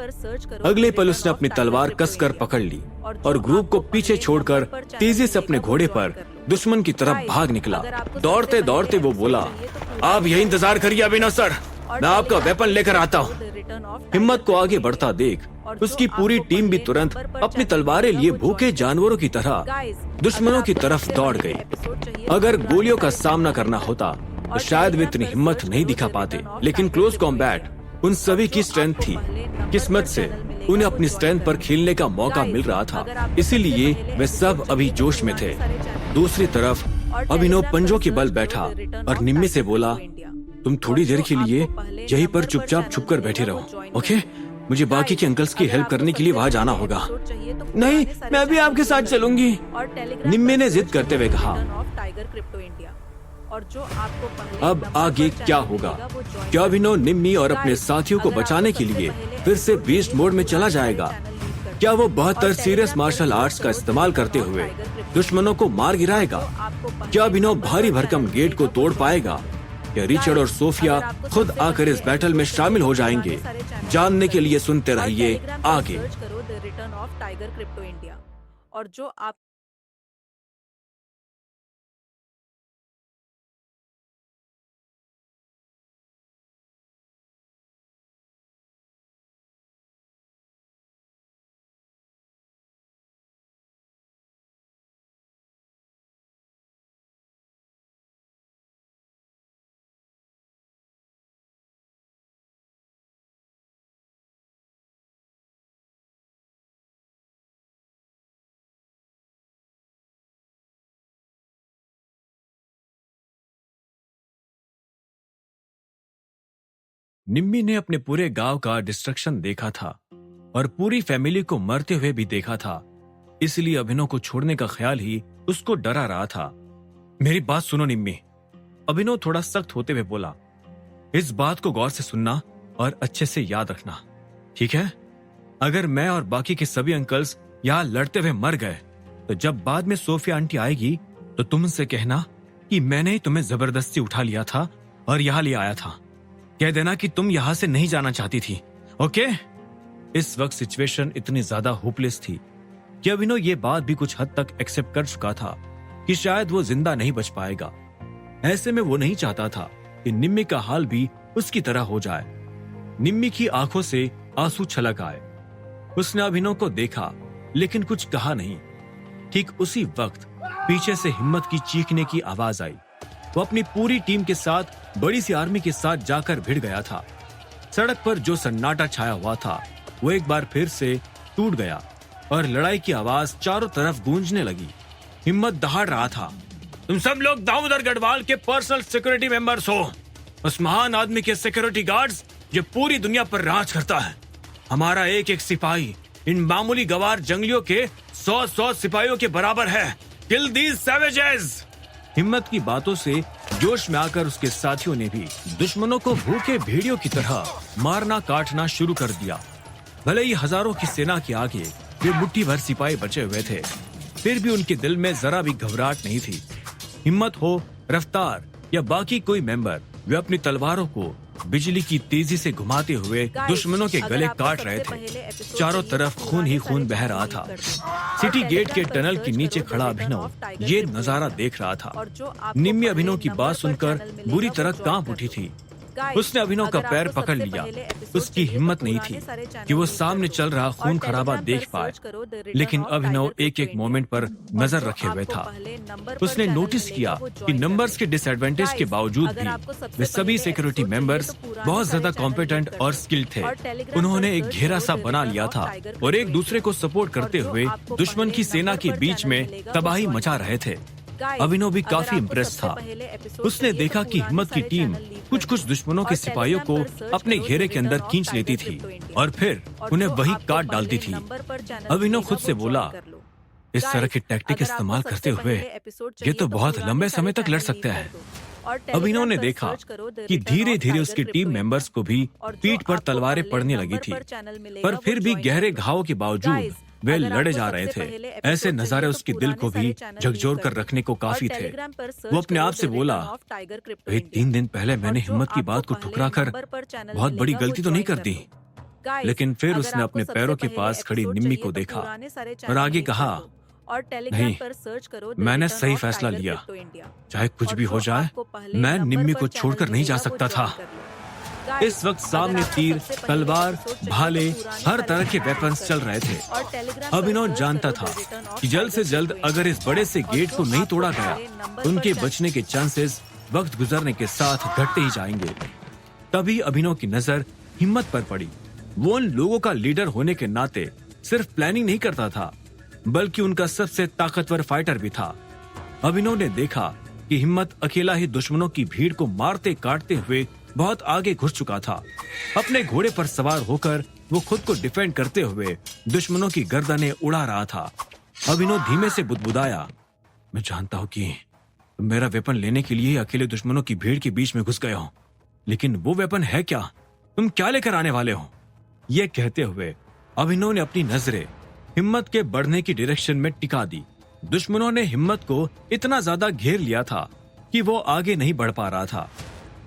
अगले पल उसने अपनी तलवार कसकर पकड़ ली और ग्रुप को पीछे छोड़कर तेजी से अपने घोड़े पर दुश्मन की तरफ भाग निकला। दौड़ते दौड़ते वो बोला, आप यही इंतजार करिए अभिनव सर, मैं आपका वेपन लेकर आता हूँ। हिम्मत को आगे बढ़ता देख उसकी पूरी टीम भी तुरंत अपनी तलवारें लिए भूखे जानवरों की तरह दुश्मनों की तरफ दौड़ गए। अगर गोलियों का सामना करना होता तो शायद वे इतनी हिम्मत नहीं दिखा पाते, लेकिन क्लोज कॉम्बैट उन सभी की स्ट्रेंथ थी। किस्मत से उन्हें अपनी स्ट्रेंथ पर खेलने का मौका मिल रहा था, इसीलिए वे सब अभी जोश में थे। दूसरी तरफ अभिनव पंजों के बल बैठा और निम्मी से बोला, तुम थोड़ी देर के लिए यहीं पर चुपचाप छुपकर बैठे रहो, ओके? मुझे बाकी के अंकल्स की हेल्प करने के लिए वहाँ जाना होगा। नहीं, मैं भी आपके साथ चलूंगी, निम्मी ने जिद करते हुए कहा। अब आगे क्या होगा? क्या अभिनव निम्मी और अपने साथियों को बचाने के लिए फिर से बीस्ट मोड में चला जाएगा? क्या वो 72 सीरियस मार्शल आर्ट्स का इस्तेमाल करते हुए दुश्मनों को मार गिराएगा? क्या अभिनव भारी भरकम गेट को तोड़ पाएगा? या रिचर्ड और सोफिया खुद आकर इस बैटल में शामिल हो जाएंगे? जानने के लिए सुनते रहिए आगे। और जो आप निम्मी ने अपने पूरे गांव का डिस्ट्रक्शन देखा था और पूरी फैमिली को मरते हुए भी देखा था, इसलिए अभिनव को छोड़ने का ख्याल ही उसको डरा रहा था। मेरी बात सुनो निम्मी, अभिनव थोड़ा सख्त होते हुए बोला। इस बात को गौर से सुनना और अच्छे से याद रखना, ठीक है? अगर मैं और बाकी के सभी अंकल्स यहाँ लड़ते हुए मर गए तो जब बाद में सोफिया आंटी आएगी तो तुम उनसे कहना कि मैंने ही तुम्हें जबरदस्ती उठा लिया था और यहाँ ले आया था। कह देना कि तुम यहाँ से नहीं जाना चाहती थी, ओके? इस वक्त सिचुएशन इतनी ज्यादा होपलेस थी कि अभिनव ये बात भी कुछ हद तक एक्सेप्ट कर चुका था कि शायद वो जिंदा नहीं बच पाएगा। ऐसे में वो नहीं चाहता था कि निम्मी का हाल भी उसकी तरह हो जाए। निम्मी की आंखों से आंसू छलक आए। उसने अभिनव को देखा लेकिन कुछ कहा नहीं। ठीक उसी वक्त पीछे से हिम्मत की चीखने की आवाज आई। वो अपनी पूरी टीम के साथ बड़ी सी आर्मी के साथ जाकर भिड़ गया था। सड़क पर जो सन्नाटा छाया हुआ था वो एक बार फिर से टूट गया और लड़ाई की आवाज चारों तरफ गूंजने लगी। हिम्मत दहाड़ रहा था, तुम सब लोग दामोदर गढ़वाल के पर्सनल सिक्योरिटी मेंबर्स हो, उस महान आदमी के सिक्योरिटी गार्ड्स जो पूरी दुनिया पर राज करता है। हमारा एक एक सिपाही इन मामूली गवार जंगलियों के 100 सिपाहियों के बराबर है। किल दीज सैवेजेस। हिम्मत की बातों से जोश में आकर उसके साथियों ने भी दुश्मनों को भूखे भेड़ियों की तरह मारना काटना शुरू कर दिया। भले ही हजारों की सेना के आगे वे मुट्ठी भर सिपाही बचे हुए थे, फिर भी उनके दिल में जरा भी घबराहट नहीं थी। हिम्मत हो, रफ्तार या बाकी कोई मेंबर, वे अपनी तलवारों को बिजली की तेजी से घुमाते हुए दुश्मनों के गले काट रहे थे। चारों तरफ खून ही खून बह रहा था। सिटी गेट के टनल के नीचे खड़ा अभिनव ये नजारा देख रहा था। निम्मी अभिनव की बात सुनकर बुरी तरह कांप उठी थी। उसने अभिनव का पैर पकड़ लिया। उसकी हिम्मत नहीं थी कि वो सामने चल रहा खून खराबा देख पाए, लेकिन अभिनव एक एक मोमेंट पर नजर रखे हुए था। उसने नोटिस किया कि नंबर्स के डिसएडवांटेज के बावजूद भी वे सभी सिक्योरिटी मेंबर्स बहुत ज्यादा कॉम्पिटेंट और स्किल्ड थे। उन्होंने एक घेरा सा बना लिया था और एक दूसरे को सपोर्ट करते हुए दुश्मन की सेना के बीच में तबाही मचा रहे थे। अभिनव भी काफी इम्प्रेस था। उसने देखा कि हिम्मत की टीम कुछ कुछ दुश्मनों के सिपाहियों को अपने घेरे के अंदर खींच लेती थी और फिर उन्हें वही काट डालती थी। अभिनव खुद से बोला, इस तरह की टैक्टिक इस्तेमाल करते हुए ये तो बहुत लंबे समय तक लड़ सकते हैं। अभिनव ने देखा कि धीरे धीरे उसकी टीम मेंबर्स को भी पीठ पर तलवारें पड़ने लगी थी, पर फिर भी गहरे घावों के बावजूद वे लड़े जा रहे थे। ऐसे नजारे उसके दिल को भी झकझोर कर रखने को काफी थे। वो अपने आप से बोला, 3 दिन पहले मैंने हिम्मत की बात को ठुकरा कर बहुत बड़ी गलती तो नहीं कर दी। लेकिन फिर उसने अपने पैरों के पास खड़ी निम्मी को देखा और आगे कहा, नहीं, मैंने सही फैसला लिया। चाहे कुछ भी हो जाए, मैं निम्मी को छोड़कर नहीं जा सकता था। इस वक्त सामने तीर, तलवार, भाले, हर तरह के वेपन्स चल रहे थे। अभिनव जानता था कि जल्द से जल्द अगर इस बड़े से गेट को नहीं तोड़ा गया, उनके बचने के चांसेस वक्त गुजरने के साथ घटते ही जाएंगे। तभी अभिनव की नजर हिम्मत पर पड़ी। वो उन लोगों का लीडर होने के नाते सिर्फ प्लानिंग नहीं करता था, बल्कि उनका सबसे ताकतवर फाइटर भी था। अभिनव ने देखा कि हिम्मत अकेला ही दुश्मनों की भीड़ को मारते काटते हुए बहुत आगे घुस चुका था। अपने घोड़े पर सवार होकर वो खुद को डिफेंड करते हुए दुश्मनों की गर्दनें उड़ा रहा था। अभिनव धीमे से बुदबुदाया, मैं जानता हूँ कि तुम मेरा वेपन लेने के लिए अकेले दुश्मनों की भीड़ के बीच में घुस गए हो, लेकिन वो वेपन है क्या? तुम क्या लेकर आने वाले हो? ये कहते हुए अभिनव ने अपनी नजरें हिम्मत के बढ़ने की डायरेक्शन में टिका दी। दुश्मनों ने हिम्मत को इतना ज्यादा घेर लिया था कि वो आगे नहीं बढ़ पा रहा था।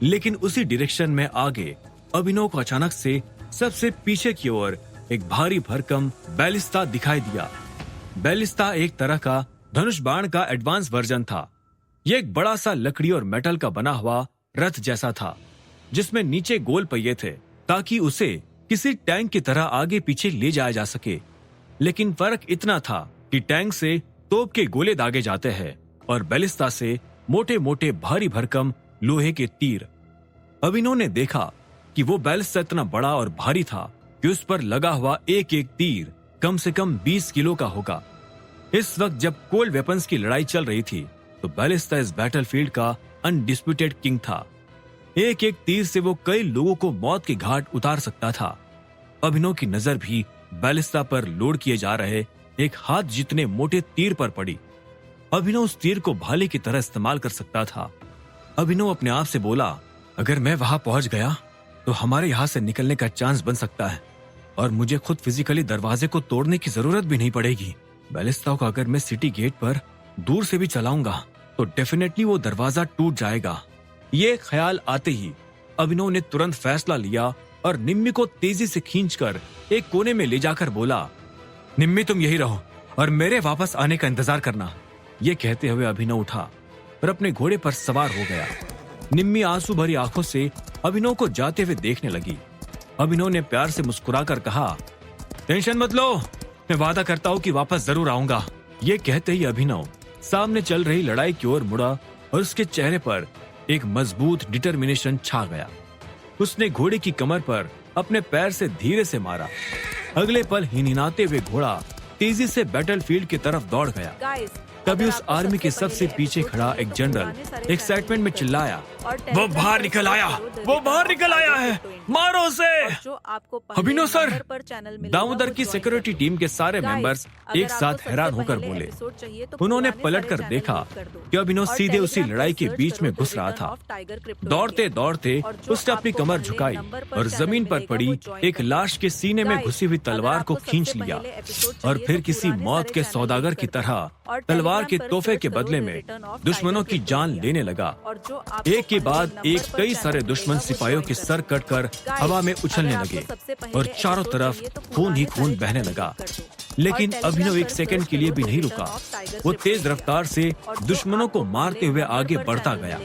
लेकिन उसी डायरेक्शन में आगे अभिनव को अचानक से सबसे पीछे की ओर एक भारी भरकम बैलिस्ता दिखाई दिया। बैलिस्ता एक तरह का धनुष बाण का एडवांस वर्जन था। यह एक बड़ा सा लकड़ी और मेटल का बना हुआ रथ जैसा था, जिसमें नीचे गोल पहिए थे ताकि उसे किसी टैंक की तरह आगे पीछे ले जाया जा सके। लेकिन फर्क इतना था कि टैंक से तोप के गोले दागे जाते हैं और बैलिस्ता से मोटे मोटे भारी भरकम लोहे के तीर। अभिनव ने देखा कि वो बैलिस्ता इतना बड़ा और भारी था कि उस पर लगा हुआ एक एक तीर कम से कम 20 किलो का होगा। इस वक्त जब कोल्ड वेपन्स की लड़ाई चल रही थी तो बैलिस्ता इस बैटलफील्ड का अनडिस्प्यूटेड किंग था। एक एक तीर से वो कई लोगों को मौत के घाट उतार सकता था। अभिनव की नजर भी बैलिस्ता पर लोड किए जा रहे एक हाथ जितने मोटे तीर पर पड़ी। अभिनव उस तीर को भाले की तरह इस्तेमाल कर सकता था। अभिनव अपने आप से बोला, अगर मैं वहां पहुंच गया तो हमारे यहाँ से निकलने का चांस बन सकता है और मुझे खुद फिजिकली दरवाजे को तोड़ने की जरूरत भी नहीं पड़ेगी। बैलिस्ता को अगर मैं सिटी गेट पर दूर से भी चलाऊंगा तो डेफिनेटली वो दरवाजा टूट जाएगा। ये ख्याल आते ही अभिनव ने तुरंत फैसला लिया और निम्मी को तेजी से खींचकर एक कोने में ले जाकर बोला, निम्मी तुम यही रहो और मेरे वापस आने का इंतजार करना। ये कहते हुए अभिनव उठा और अपने घोड़े पर सवार हो गया। निम्मी आंसू भरी आंखों से अभिनव को जाते हुए देखने लगी। अभिनव ने प्यार से मुस्कुराकर कहा, टेंशन मत लो, मैं वादा करता हूँ कि वापस जरूर आऊंगा। ये कहते ही अभिनव सामने चल रही लड़ाई की ओर मुड़ा और उसके चेहरे पर एक मजबूत डिटर्मिनेशन छा गया। उसने घोड़े की कमर पर अपने पैर से धीरे से मारा। अगले पल हिनहिनाते हुए घोड़ा तेजी से बैटलफील्ड की तरफ दौड़ गया। तभी उस आर्मी के सबसे पीछे खड़ा एक जनरल एक्साइटमेंट में चिल्लाया, वो बाहर निकल आया, वो बाहर निकल आया है, मारो उसे। अभिनव सर, दामोदर की सिक्योरिटी टीम के सारे मेंबर्स एक साथ हैरान होकर बोले। उन्होंने पलटकर देखा कि अभिनव सीधे उसी लड़ाई के बीच में घुस रहा था। दौड़ते दौड़ते उसने अपनी कमर झुकाई और जमीन पर पड़ी एक लाश के सीने में घुसी हुई तलवार को खींच लिया और फिर किसी मौत के सौदागर की तरह तलवार के तोहफे के बदले में दुश्मनों की जान लेने लगा। एक के बाद एक कई सारे दुश्मन सिपाहियों के सर कटकर हवा में उछलने लगे और चारों तरफ खून ही खून बहने लगा। लेकिन अभिनव एक सेकंड के लिए भी नहीं रुका। वो तेज रफ्तार से दुश्मनों को मारते हुए आगे बढ़ता गया।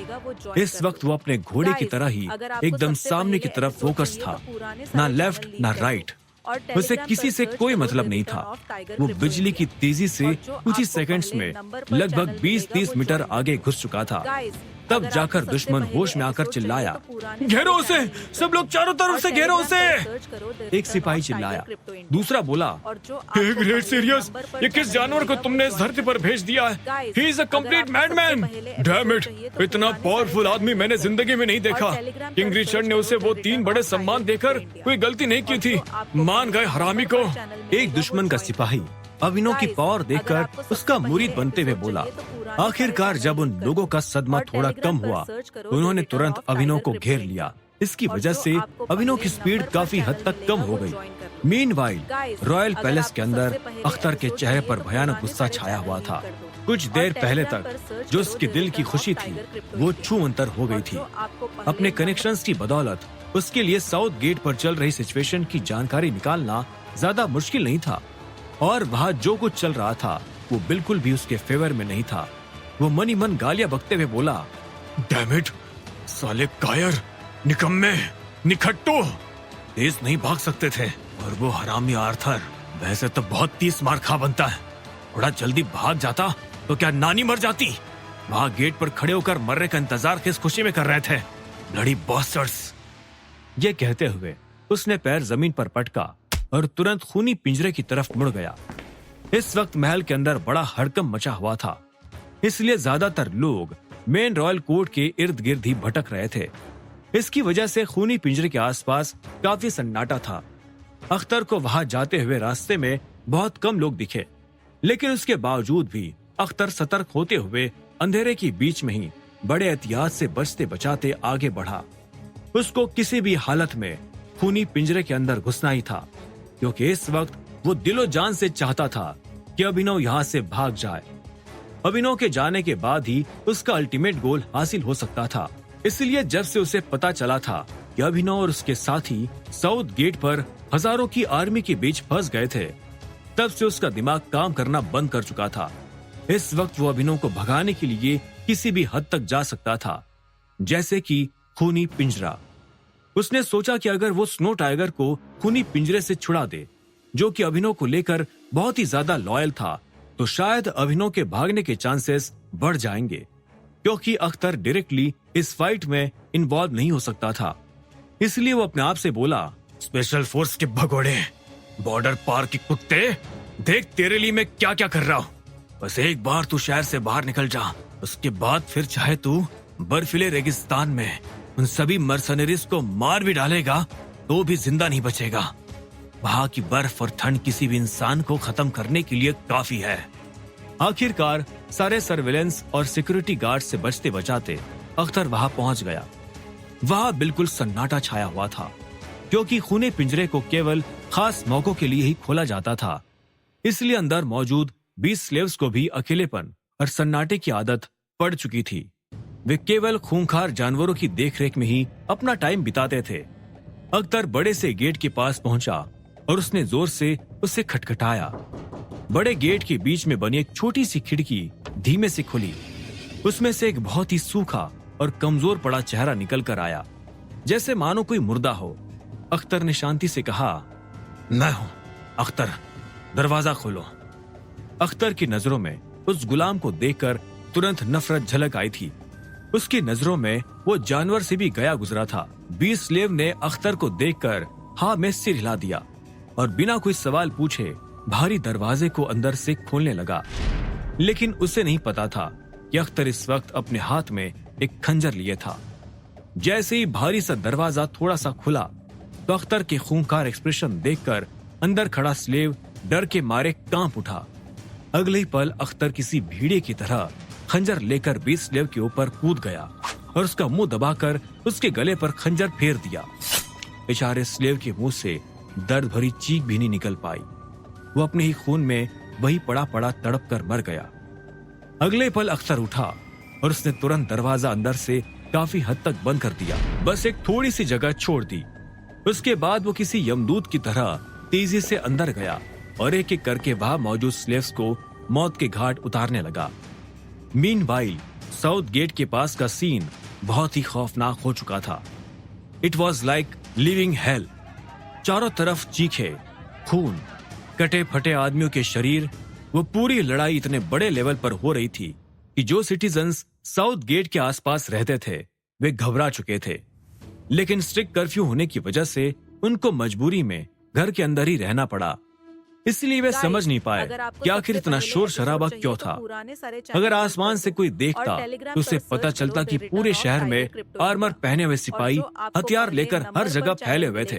इस वक्त वो अपने घोड़े की तरह ही एकदम सामने की तरफ फोकस था, ना लेफ्ट ना राइट। उसे किसी से कोई मतलब नहीं था। वो बिजली की तेजी से कुछ ही सेकंड्स में लगभग 20-30 मीटर आगे घुस चुका था। तब जाकर दुश्मन होश में आकर चिल्लाया, घेरो उसे, सब लोग चारों तरफ से घेरो उसे। एक सिपाही चिल्लाया, दूसरा बोला, हे ग्रेट सीरियस, ये किस जानवर को तुमने इस धरती पर भेज दिया है? He is a complete madman. Damn it, इतना पावरफुल आदमी मैंने जिंदगी में नहीं देखा। किंग रिचर्ड ने उसे वो 3 बड़े सम्मान देकर कोई गलती नहीं की थी, मान गए हरामी को। एक दुश्मन का सिपाही अभिनव की पावर देखकर उसका मुरीद बनते हुए बोला। आखिरकार जब उन लोगों का सदमा थोड़ा कम हुआ, उन्होंने तुरंत अभिनव को घेर लिया। इसकी वजह से अभिनव की स्पीड काफी हद तक कम हो गई। मीनवाइल रॉयल पैलेस के अंदर अख्तर के चेहरे पर भयानक गुस्सा छाया हुआ था। कुछ देर पहले तक जो उसके दिल की खुशी थी वो छूमंतर हो गई थी। अपने कनेक्शंस की बदौलत उसके लिए साउथ गेट पर चल रही सिचुएशन की जानकारी निकालना ज्यादा मुश्किल नहीं था और वहाँ जो कुछ चल रहा था वो बिल्कुल भी उसके फेवर में नहीं था। वो मनी मन गालियां बकते हुए बोला, डैम इट, साले कायर, निकम्मे, निखट्टू, तेज नहीं भाग सकते थे। और वो हरामी आर्थर वैसे तो बहुत तीस मार खा बनता है, थोड़ा जल्दी भाग जाता तो क्या नानी मर जाती। वहाँ गेट पर खड़े होकर मरने का इंतजार किस खुशी में कर रहे थे, ब्लडी बास्टर्ड्स। ये कहते हुए उसने पैर जमीन पर पटका और तुरंत खूनी पिंजरे की तरफ मुड़ गया। इस वक्त महल के अंदर बड़ा हड़कंप मचा हुआ था, इसलिए ज्यादातर लोग मेन रॉयल कोर्ट के इर्द गिर्द ही भटक रहे थे। इसकी वजह से खूनी पिंजरे के आसपास काफी सन्नाटा था। अख्तर को वहां जाते हुए रास्ते में बहुत कम लोग दिखे, लेकिन उसके बावजूद भी अख्तर सतर्क होते हुए अंधेरे के बीच में ही बड़े एहतियात से बचते बचाते आगे बढ़ा। उसको किसी भी हालत में खूनी पिंजरे के अंदर घुसना ही था, क्योंकि इस वक्त वो दिलो जान से चाहता था कि अभिनव यहाँ से भाग जाए। अभिनव के जाने के बाद ही उसका अल्टीमेट गोल हासिल हो सकता था। इसलिए जब से उसे पता चला था कि अभिनव और उसके साथी साउथ गेट पर हजारों की आर्मी के बीच फंस गए थे, तब से उसका दिमाग काम करना बंद कर चुका था। इस वक्त वो अभिनव को भगाने के लिए किसी भी हद तक जा सकता था, जैसे कि खूनी पिंजरा। उसने सोचा कि अगर वो स्नो टाइगर को खूनी पिंजरे से छुड़ा दे, जो कि अभिनव को लेकर बहुत ही ज्यादा लॉयल था, तो शायद अभिनव के भागने के चांसेस बढ़ जाएंगे, क्योंकि अख्तर डायरेक्टली इस फाइट में इन्वॉल्व नहीं हो सकता था। इसलिए वो अपने आप से बोला, स्पेशल फोर्स के भगोड़े, बॉर्डर पार के कुत्ते, देख तेरे लिए मैं क्या क्या कर रहा हूँ। बस एक बार तू शहर से बाहर निकल जा, उसके बाद फिर चाहे तू बर्फीले रेगिस्तान में उन सभी मर्सनरीज को मार भी डालेगा तो भी जिंदा नहीं बचेगा। वहां की बर्फ और ठंड किसी भी इंसान को खत्म करने के लिए काफी है। आखिरकार सारे सर्वेलेंस और सिक्योरिटी गार्ड से बचते बचाते अख्तर वहां पहुंच गया। वहां बिल्कुल सन्नाटा छाया हुआ था, क्योंकि खूने पिंजरे को केवल खास मौकों के लिए ही खोला जाता था। इसलिए अंदर मौजूद 20 स्लेव्स को भी अकेलेपन और सन्नाटे की आदत पड़ चुकी थी। वे केवल खूंखार जानवरों की देखरेख में ही अपना टाइम बिताते थे। अख्तर बड़े से गेट के पास पहुंचा और उसने जोर से उसे खटखटाया। बड़े गेट के बीच में बनी एक छोटी सी खिड़की धीमे से खुली। उसमें से एक बहुत ही सूखा और कमजोर पड़ा चेहरा निकल कर आया, जैसे मानो कोई मुर्दा हो। अख्तर ने शांति से कहा, मैं हूं अख्तर, दरवाजा खोलो। अख्तर की नजरों में उस गुलाम को देखकर तुरंत नफरत झलक आई थी। उसकी नजरों में वो जानवर से भी गया गुजरा था। 20 स्लेव ने अख्तर को देखकर हाँ में सिर हिला दिया और बिना कोई सवाल पूछे भारी दरवाजे को अंदर से खोलने लगा। लेकिन उसे नहीं पता था कि अख्तर इस वक्त अपने हाथ में एक खंजर लिए था। जैसे ही भारी सा दरवाजा थोड़ा सा खुला तो अख्तर के खूंखार एक्सप्रेशन देखकर अंदर खड़ा स्लेव डर के मारे कांप उठा। अगले ही पल अख्तर किसी भीड़े की तरह खंजर लेकर 20 स्लेव के ऊपर कूद गया और उसका मुंह दबाकर उसके गले पर खंजर फेर दिया। बेचारे स्लेव के मुंह से दर्द भरी चीख भी नहीं निकल पाई। वो अपने ही खून में वही पड़ा पड़ा तड़प कर मर गया। अगले पल अख्तर उठा और उसने तुरंत दरवाजा अंदर से काफी हद तक बंद कर दिया, बस एक थोड़ी सी जगह छोड़ दी। उसके बाद वो किसी यमदूत की तरह तेजी से अंदर गया और एक एक करके वहां मौजूद स्लेव्स को मौत के घाट उतारने लगा। मीनवाइल साउथ गेट के पास का सीन बहुत ही खौफनाक हो चुका था। It was like living hello. चारों तरफ चीखे, खून, कटे फटे आदमियों के शरीर। वो पूरी लड़ाई इतने बड़े लेवल पर हो रही थी कि जो सिटीजन्स साउथ गेट के आसपास रहते थे वे घबरा चुके थे। लेकिन स्ट्रिक्ट कर्फ्यू होने की वजह से उनको मजबूरी में घर के अंदर ही रहना पड़ा। इसलिए वे समझ नहीं पाए कि आखिर इतना शोर शराबा क्यों था। अगर आसमान से कोई देखता तो उसे पता चलता कि पूरे शहर में आर्मर पहने हुए सिपाही हथियार लेकर हर जगह फैले हुए थे।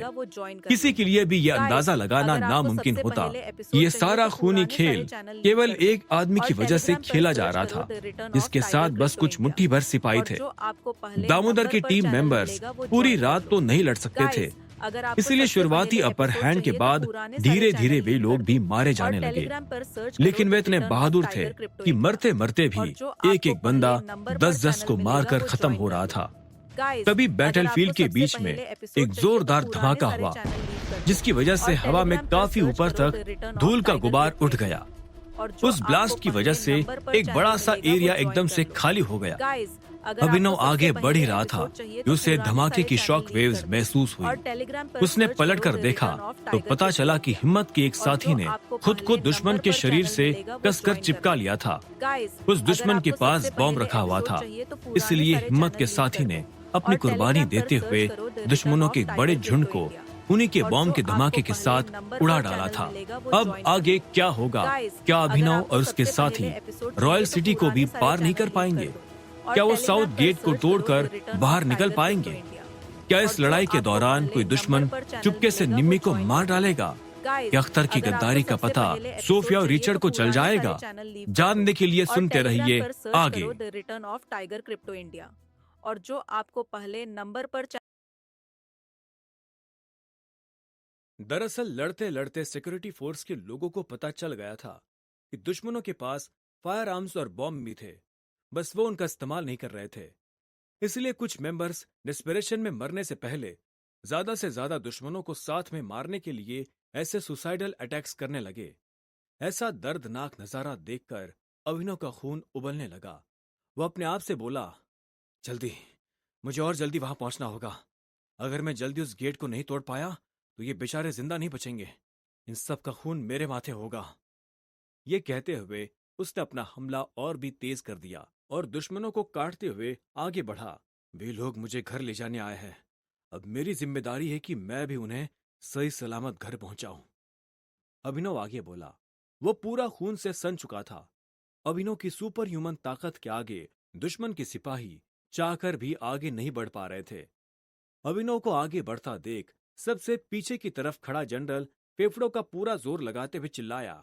किसी के लिए भी ये अंदाजा लगाना नामुमकिन होता कि ये सारा खूनी खेल केवल एक आदमी की वजह से खेला जा रहा था, जिसके साथ बस कुछ मुट्ठी भर सिपाही थे। दामोदर की टीम मेंबर्स पूरी रात तो नहीं लड़ सकते थे, इसलिए शुरुआती अपर हैंड के बाद धीरे धीरे वे लोग भी मारे जाने लगे। लेकिन वे इतने बहादुर थे कि मरते मरते भी एक एक बंदा 10-10 को मारकर खत्म हो रहा था। तभी बैटलफील्ड के बीच में एक जोरदार धमाका हुआ, जिसकी वजह से हवा में काफी ऊपर तक धूल का गुबार उठ गया। उस ब्लास्ट की वजह से एक बड़ा सा एरिया एकदम से खाली हो गया। अभिनव आगे बढ़ ही रहा था कि उसे धमाके की शॉक वेव्स महसूस हुई। उसने पलटकर देखा तो पता चला कि हिम्मत के एक साथी ने खुद को दुश्मन के शरीर से कसकर चिपका लिया था। उस दुश्मन के पास बॉम्ब रखा हुआ था, इसलिए हिम्मत के साथी ने अपनी कुर्बानी देते हुए दुश्मनों के एक बड़े झुंड को उन्हीं के बॉम्ब के धमाके के साथ उड़ा डाला था। अब आगे क्या होगा? क्या अभिनव और उसके साथी रॉयल सिटी को भी पार नहीं कर पाएंगे? क्या वो साउथ गेट को तोड़कर बाहर निकल पाएंगे? क्या इस लड़ाई के दौरान कोई दुश्मन चुपके से निम्मी को मार डालेगा? क्या अख्तर की गद्दारी का पता सोफिया और रिचर्ड को चल जाएगा? जानने के लिए सुनते रहिए आगे। Return of tiger crypto India. और जो आपको पहले नंबर पर दरअसल लड़ते लड़ते सिक्योरिटी फोर्स के लोगों को पता चल गया था कि दुश्मनों के पास फायर आर्म्स और बॉम्ब भी थे, बस वो उनका इस्तेमाल नहीं कर रहे थे। इसलिए कुछ मेंबर्स डिस्परेशन में मरने से पहले ज्यादा से ज्यादा दुश्मनों को साथ में मारने के लिए ऐसे सुसाइडल अटैक्स करने लगे। ऐसा दर्दनाक नजारा देखकर अभिनव का खून उबलने लगा। वो अपने आप से बोला, जल्दी, मुझे और जल्दी वहां पहुंचना होगा। अगर मैं जल्दी उस गेट को नहीं तोड़ पाया तो ये बेचारे जिंदा नहीं बचेंगे। इन सब का खून मेरे माथे होगा। ये कहते हुए उसने अपना हमला और भी तेज कर दिया और दुश्मनों को काटते हुए आगे बढ़ा। वे लोग मुझे घर ले जाने आए हैं, अब मेरी जिम्मेदारी है कि मैं भी उन्हें सही सलामत घर पहुंचाऊं। अभिनव आगे बोला। वो पूरा खून से सन चुका था। अभिनव की सुपर ह्यूमन ताकत के आगे दुश्मन के सिपाही चाहकर भी आगे नहीं बढ़ पा रहे थे। अभिनव को आगे बढ़ता देख सबसे पीछे की तरफ खड़ा जनरल फेफड़ों का पूरा जोर लगाते हुए चिल्लाया,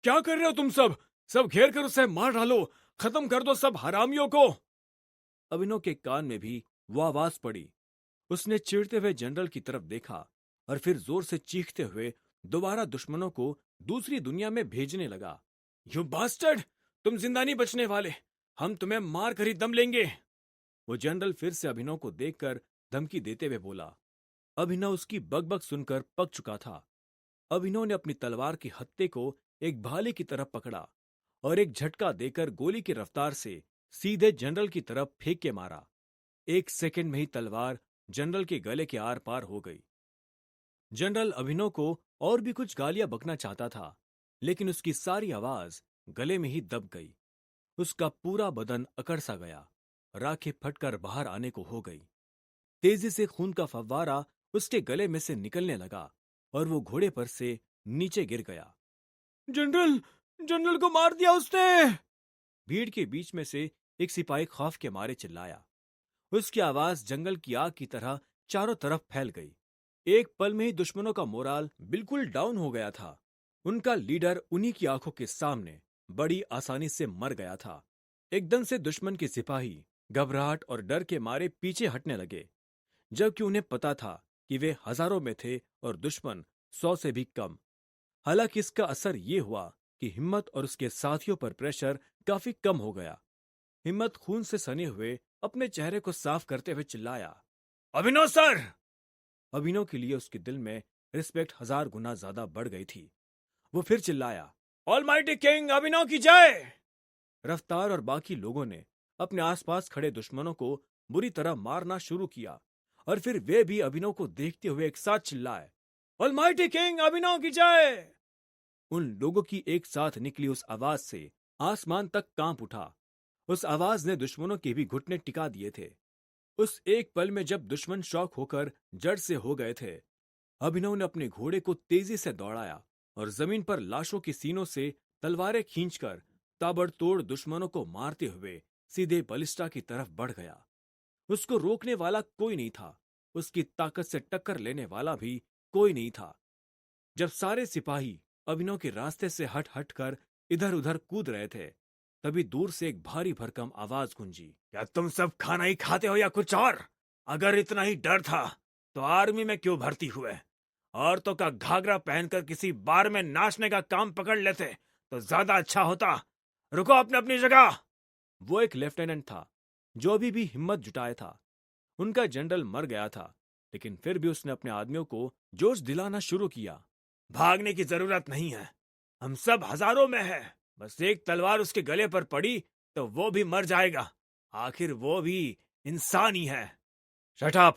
क्या कर रहे हो तुम सब? सब घेर कर उसे मार डालो, खत्म कर दो सब हरामियों को। अभिनव के कान में भी वो आवाज पड़ी। उसने चिढ़ते हुए जनरल की तरफ देखा और फिर जोर से चीखते हुए दोबारा दुश्मनों को दूसरी दुनिया में भेजने लगा। यू बास्टर्ड, तुम जिंदा नहीं बचने वाले, हम तुम्हें मार कर ही दम लेंगे। वो जनरल फिर से अभिनव को देखकर धमकी देते हुए बोला, अभिनव उसकी बकबक सुनकर पक चुका था। अभिनव ने अपनी तलवार के हत्थे को एक भाले की तरफ पकड़ा और एक झटका देकर गोली की रफ्तार से सीधे जनरल की तरफ फेंक के मारा। 1 सेकंड में ही तलवार जनरल के गले के आर पार हो गई। जनरल अभिनव को और भी कुछ गालियां बकना चाहता था, लेकिन उसकी सारी आवाज गले में ही दब गई। उसका पूरा बदन अकड़ सा गया, राखें फटकर बाहर आने को हो गई। तेजी से खून का फव्वारा उसके गले में से निकलने लगा और वो घोड़े पर से नीचे गिर गया। जनरल, जनरल को मार दिया उसने! भीड़ के बीच में से एक सिपाही खौफ के मारे चिल्लाया। उसकी आवाज जंगल की आग की तरह चारों तरफ फैल गई। एक पल में ही दुश्मनों का मोराल बिल्कुल डाउन हो गया था। उनका लीडर उन्हीं की आंखों के सामने बड़ी आसानी से मर गया था। एकदम से दुश्मन के सिपाही घबराहट और डर के मारे पीछे हटने लगे, जबकि उन्हें पता था कि वे हजारों में थे और दुश्मन 100 से भी कम। हालांकि इसका असर ये हुआ कि हिम्मत और उसके साथियों पर प्रेशर काफी कम हो गया। हिम्मत खून से सने हुए अपने चेहरे को साफ करते हुए चिल्लाया, अभिनव सर! अभिनव के लिए उसके दिल में रिस्पेक्ट 1000 गुना ज्यादा बढ़ गई थी। वो फिर चिल्लाया, ऑलमाइटी किंग अभिनव की जय! रफ्तार और बाकी लोगों ने अपने आसपास खड़े दुश्मनों को बुरी तरह मारना शुरू किया और फिर वे भी अभिनव को देखते हुए एक साथ चिल्लाए, ऑलमाइटी किंग अभिनव की जय! उन लोगों की एक साथ निकली उस आवाज से आसमान तक कांप उठा। उस आवाज ने दुश्मनों के भी घुटने टिका दिए थे। उस एक पल में जब दुश्मन शॉक होकर जड़ से हो गए थे, अभिनव ने अपने घोड़े को तेजी से दौड़ाया और जमीन पर लाशों के सीनों से तलवारें खींचकर ताबड़तोड़ दुश्मनों को मारते हुए सीधे बलिस्टा की तरफ बढ़ गया। उसको रोकने वाला कोई नहीं था, उसकी ताकत से टक्कर लेने वाला भी कोई नहीं था। जब सारे सिपाही अभिनव के रास्ते से हट हट कर इधर उधर कूद रहे थे, तभी दूर से एक भारी भरकम आवाज गूंजी, क्या तुम सब खाना ही खाते हो या कुछ और? अगर इतना ही डर था तो आर्मी में क्यों भर्ती हुए? औरतों का घाघरा पहनकर किसी बार में नाचने का काम पकड़ लेते तो ज्यादा अच्छा होता। रुको अपने अपनी जगह! वो एक लेफ्टिनेंट था जो अभी भी हिम्मत जुटाए था। उनका जनरल मर गया था, लेकिन फिर भी उसने अपने आदमियों को जोश दिलाना शुरू किया। भागने की जरूरत नहीं है, हम सब हजारों में हैं। बस एक तलवार उसके गले पर पड़ी तो वो भी मर जाएगा। आखिर वो भी इंसान ही है। Shut up!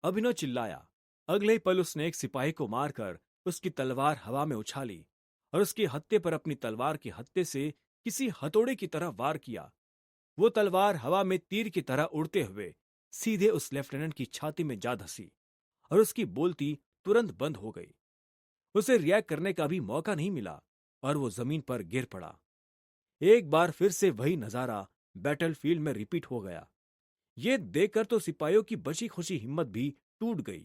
अभिनव चिल्लाया। अगले ही पल उसने एक सिपाही को मारकर उसकी तलवार हवा में उछाली और उसके हत्थे पर अपनी तलवार के हत्थे से किसी हथौड़े की तरह वार किया। वो तलवार हवा में तीर की तरह उड़ते हुए सीधे उस लेफ्टिनेंट की छाती में जा धंसी और उसकी बोलती तुरंत बंद हो गई। उसे रिएक्ट करने का भी मौका नहीं मिला और वो जमीन पर गिर पड़ा। एक बार फिर से वही नजारा बैटलफील्ड में रिपीट हो गया। ये देखकर तो सिपाहियों की बची खुशी हिम्मत भी टूट गई।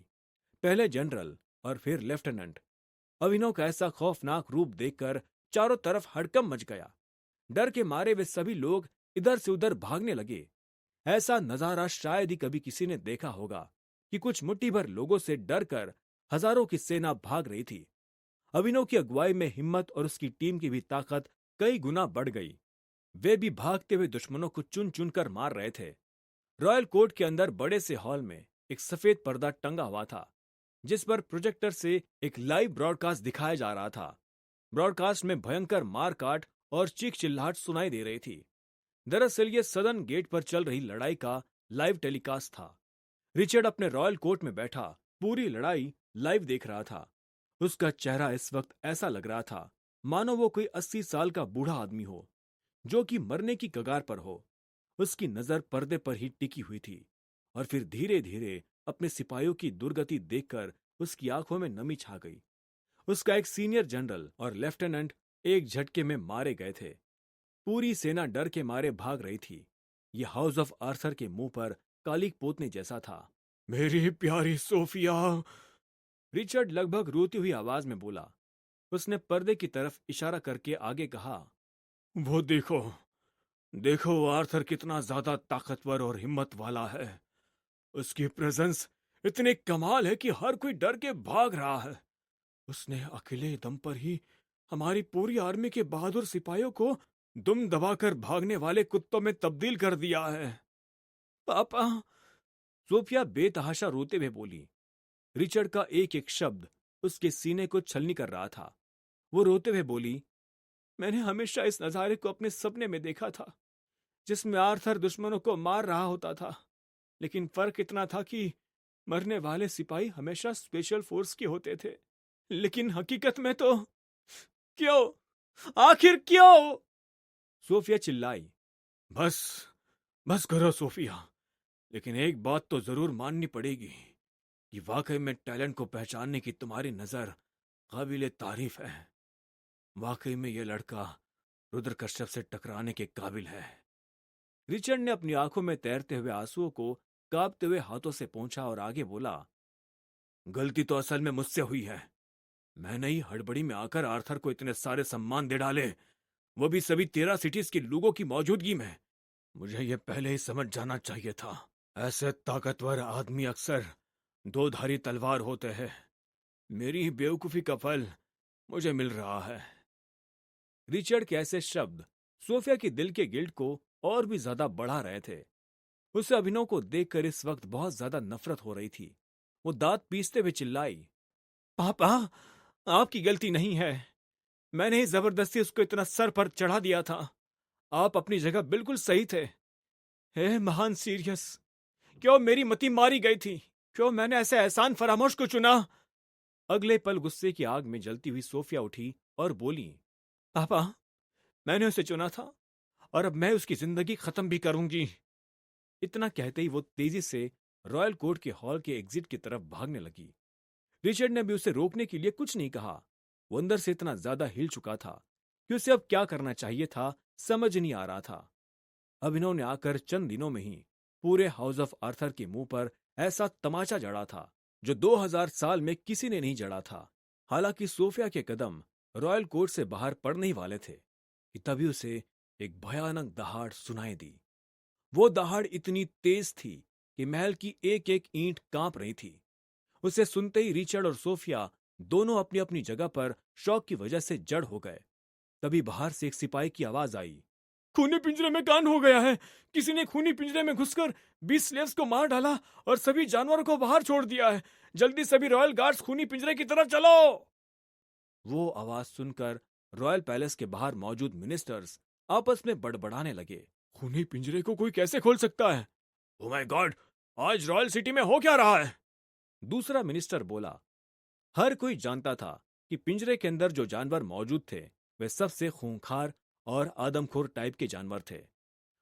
पहले जनरल और फिर लेफ्टिनेंट। अभिनव का ऐसा खौफनाक रूप देखकर चारों तरफ हड़कंप मच गया। डर के मारे वे सभी लोग इधर से उधर भागने लगे। ऐसा नजारा शायद ही कभी किसी ने देखा होगा कि कुछ मुट्ठी भर लोगों से डर कर हजारों की सेना भाग रही थी। अभिनव की अगुवाई में हिम्मत और उसकी टीम की भी ताकत कई गुना बढ़ गई। वे भी भागते हुए दुश्मनों को चुन चुन कर मार रहे थे। रॉयल कोर्ट के अंदर बड़े से हॉल में एक सफेद पर्दा टंगा हुआ था, जिस पर प्रोजेक्टर से एक लाइव ब्रॉडकास्ट दिखाया जा रहा था। ब्रॉडकास्ट में भयंकर मारकाट और चीख चिल्लाहट सुनाई दे रही थी। दरअसल ये सदन गेट पर चल रही लड़ाई का लाइव टेलीकास्ट था। रिचर्ड अपने रॉयल कोर्ट में बैठा पूरी लड़ाई लाइव देख रहा था। उसका चेहरा इस वक्त ऐसा लग रहा था मानो वो कोई 80 साल का बूढ़ा आदमी हो, जो कि मरने की कगार पर हो। उसकी नजर पर्दे पर ही टिकी हुई थी और फिर धीरे धीरे अपने सिपाहियों की दुर्गति देखकर उसकी आंखों में नमी छा गई। उसका एक सीनियर जनरल और लेफ्टिनेंट एक झटके में मारे गए थे। पूरी सेना डर के मारे भाग रही थी। यह हाउस ऑफ आर्थर के मुंह पर कालिक पोतने जैसा था। मेरी प्यारी सोफिया, रिचर्ड लगभग रोती हुई आवाज में बोला। उसने पर्दे की तरफ इशारा करके आगे कहा, वो देखो, देखो वो आर्थर कितना ज्यादा ताकतवर और हिम्मत वाला है। उसकी प्रेजेंस इतनी कमाल है कि हर कोई डर के भाग रहा है। उसने अकेले दम पर ही हमारी पूरी आर्मी के बहादुर सिपाहियों को दुम दबाकर भागने वाले कुत्तों में तब्दील कर दिया है। पापा, सोफिया बेतहाशा रोते हुए बोली। रिचर्ड का एक एक शब्द उसके सीने को छलनी कर रहा था। वो रोते हुए बोली, मैंने हमेशा इस नजारे को अपने सपने में देखा था, जिसमें आर्थर दुश्मनों को मार रहा होता था। लेकिन फर्क इतना था कि मरने वाले सिपाही हमेशा स्पेशल फोर्स के होते थे, लेकिन हकीकत में तो क्यों, आखिर क्यों? सोफिया चिल्लाई। बस बस करो सोफिया, लेकिन एक बात तो जरूर माननी पड़ेगी कि वाकई में टैलेंट को पहचानने की तुम्हारी नजर काबिले तारीफ है। वाकई में यह लड़का रुद्र कश्यप से टकराने के काबिल है। रिचर्ड ने अपनी आंखों में तैरते हुए आंसुओं को कांपते हुए हाथों से पोंछा और आगे बोला, गलती तो असल में मुझसे हुई है। मैंने ही हड़बड़ी में आकर आर्थर को इतने सारे सम्मान दे डाले, वो भी सभी 13 सिटीज के लोगों की मौजूदगी में। मुझे यह पहले ही समझ जाना चाहिए था। ऐसे ताकतवर आदमी अक्सर दो धारी तलवार होते हैं। मेरी ही बेवकूफी का फल मुझे मिल रहा है। रिचर्ड के ऐसे शब्द सोफिया के दिल के गिल्ट को और भी ज्यादा बढ़ा रहे थे। उसे अभिनव को देखकर इस वक्त बहुत ज्यादा नफरत हो रही थी। वो दांत पीसते हुए चिल्लाई, पापा, आपकी गलती नहीं है। मैंने ही जबरदस्ती उसको इतना सर पर चढ़ा दिया था। आप अपनी जगह बिल्कुल सही थे। हे महान सीरियस, क्यों मेरी मति मारी गई थी? क्यों मैंने ऐसे एहसान फरामोश को चुना? अगले पल गुस्से की आग में जलती हुई सोफिया उठी और बोली, पापा, मैंने उसे चुना था और अब मैं उसकी जिंदगी खत्म भी करूंगी। इतना कहते ही वो तेजी से रॉयल कोर्ट के हॉल के एग्जिट की तरफ भागने लगी। रिचर्ड ने भी उसे रोकने के लिए कुछ नहीं कहा। वो अंदर से इतना ज्यादा हिल चुका था कि उसे अब क्या करना चाहिए था समझ नहीं आ रहा था। अभिनव ने आकर चंद दिनों में ही पूरे हाउस ऑफ आर्थर के मुंह पर ऐसा तमाचा जड़ा था जो 2000 साल में किसी ने नहीं जड़ा था। हालांकि सोफिया के कदम रॉयल कोर्ट से बाहर पड़ने ही वाले थे कि तभी उसे एक भयानक दहाड़ सुनाई दी। वो दहाड़ इतनी तेज थी कि महल की एक एक ईंट कांप रही थी। उसे सुनते ही रिचर्ड और सोफिया दोनों अपनी अपनी जगह पर शौक की वजह से जड़ हो गए। तभी बाहर से एक सिपाही की आवाज आई, खूनी पिंजरे में कांड हो गया है। किसी ने खूनी पिंजरे में घुसकर 20 स्लेव्स को मार डाला और सभी जानवरों को बाहर छोड़ दिया है। जल्दी सभी रॉयल गार्ड्स खूनी पिंजरे की तरफ चलो। वो आवाज सुनकर रॉयल पैलेस के बाहर मौजूद मिनिस्टर्स आपस में बड़बड़ाने लगे। खूनी पिंजरे को कोई कैसे खोल सकता है? ओह माय गॉड, आज रॉयल सिटी में हो क्या रहा है? दूसरा मिनिस्टर बोला। हर कोई जानता था कि पिंजरे के अंदर जो जानवर मौजूद थे वे सबसे खूंखार और आदमखोर टाइप के जानवर थे।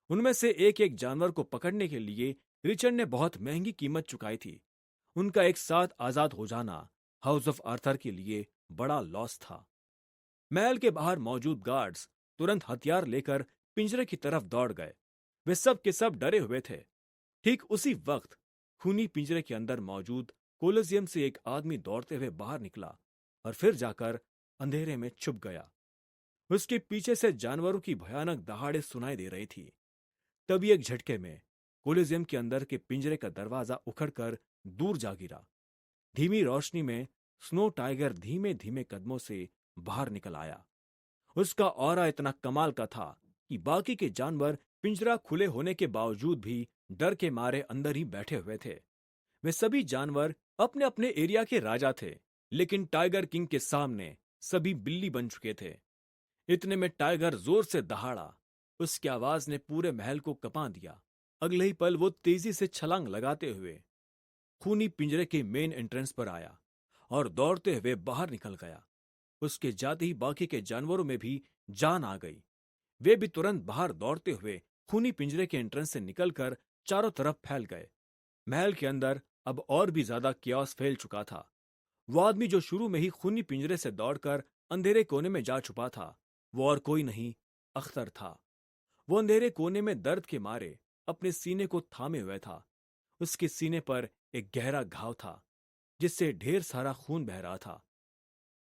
उनमें से एक एक जानवर को पकड़ने के लिए रिचर्ड ने बहुत महंगी कीमत चुकाई थी। उनका एक साथ आजाद हो जाना हाउस ऑफ आर्थर के लिए बड़ा लॉस था। महल के बाहर मौजूद गार्ड्स तुरंत हथियार लेकर पिंजरे की तरफ दौड़ गए। वे सब के सब डरे हुए थे। ठीक उसी वक्त खूनी पिंजरे के अंदर मौजूद कोलोसियम से एक आदमी दौड़ते हुए बाहर निकला और फिर जाकर अंधेरे में छुप गया। उसके पीछे से जानवरों की भयानक दहाड़े सुनाई दे रही थी। तभी एक झटके में कोलोसियम के अंदर के पिंजरे का दरवाजा उखड़कर दूर जा गिरा। धीमी रोशनी में स्नो टाइगर धीमे धीमे कदमों से बाहर निकल आया। उसका ऑरा इतना कमाल का था कि बाकी के जानवर पिंजरा खुले होने के बावजूद भी डर के मारे अंदर ही बैठे हुए थे। वे सभी जानवर अपने अपने एरिया के राजा थे, लेकिन टाइगर किंग के सामने सभी बिल्ली बन चुके थे। इतने में टाइगर जोर से दहाड़ा। उसकी आवाज ने पूरे महल को कपा दिया। अगले ही पल वो तेजी से छलांग लगाते हुए खूनी पिंजरे के मेन एंट्रेंस पर आया और दौड़ते हुए बाहर निकल गया। उसके जाते ही बाकी के जानवरों में भी जान आ गई। वे भी तुरंत बाहर दौड़ते हुए खूनी पिंजरे के एंट्रेंस से निकलकर चारों तरफ फैल गए। महल के अंदर अब और भी ज्यादा कियास फैल चुका था। वो आदमी जो शुरू में ही खूनी पिंजरे से दौड़कर अंधेरे कोने में जा छुपा था, वो और कोई नहीं, अख्तर था। वो अंधेरे कोने में दर्द के मारे अपने सीने को थामे हुए था। उसके सीने पर एक गहरा घाव था जिससे ढेर सारा खून बह रहा था।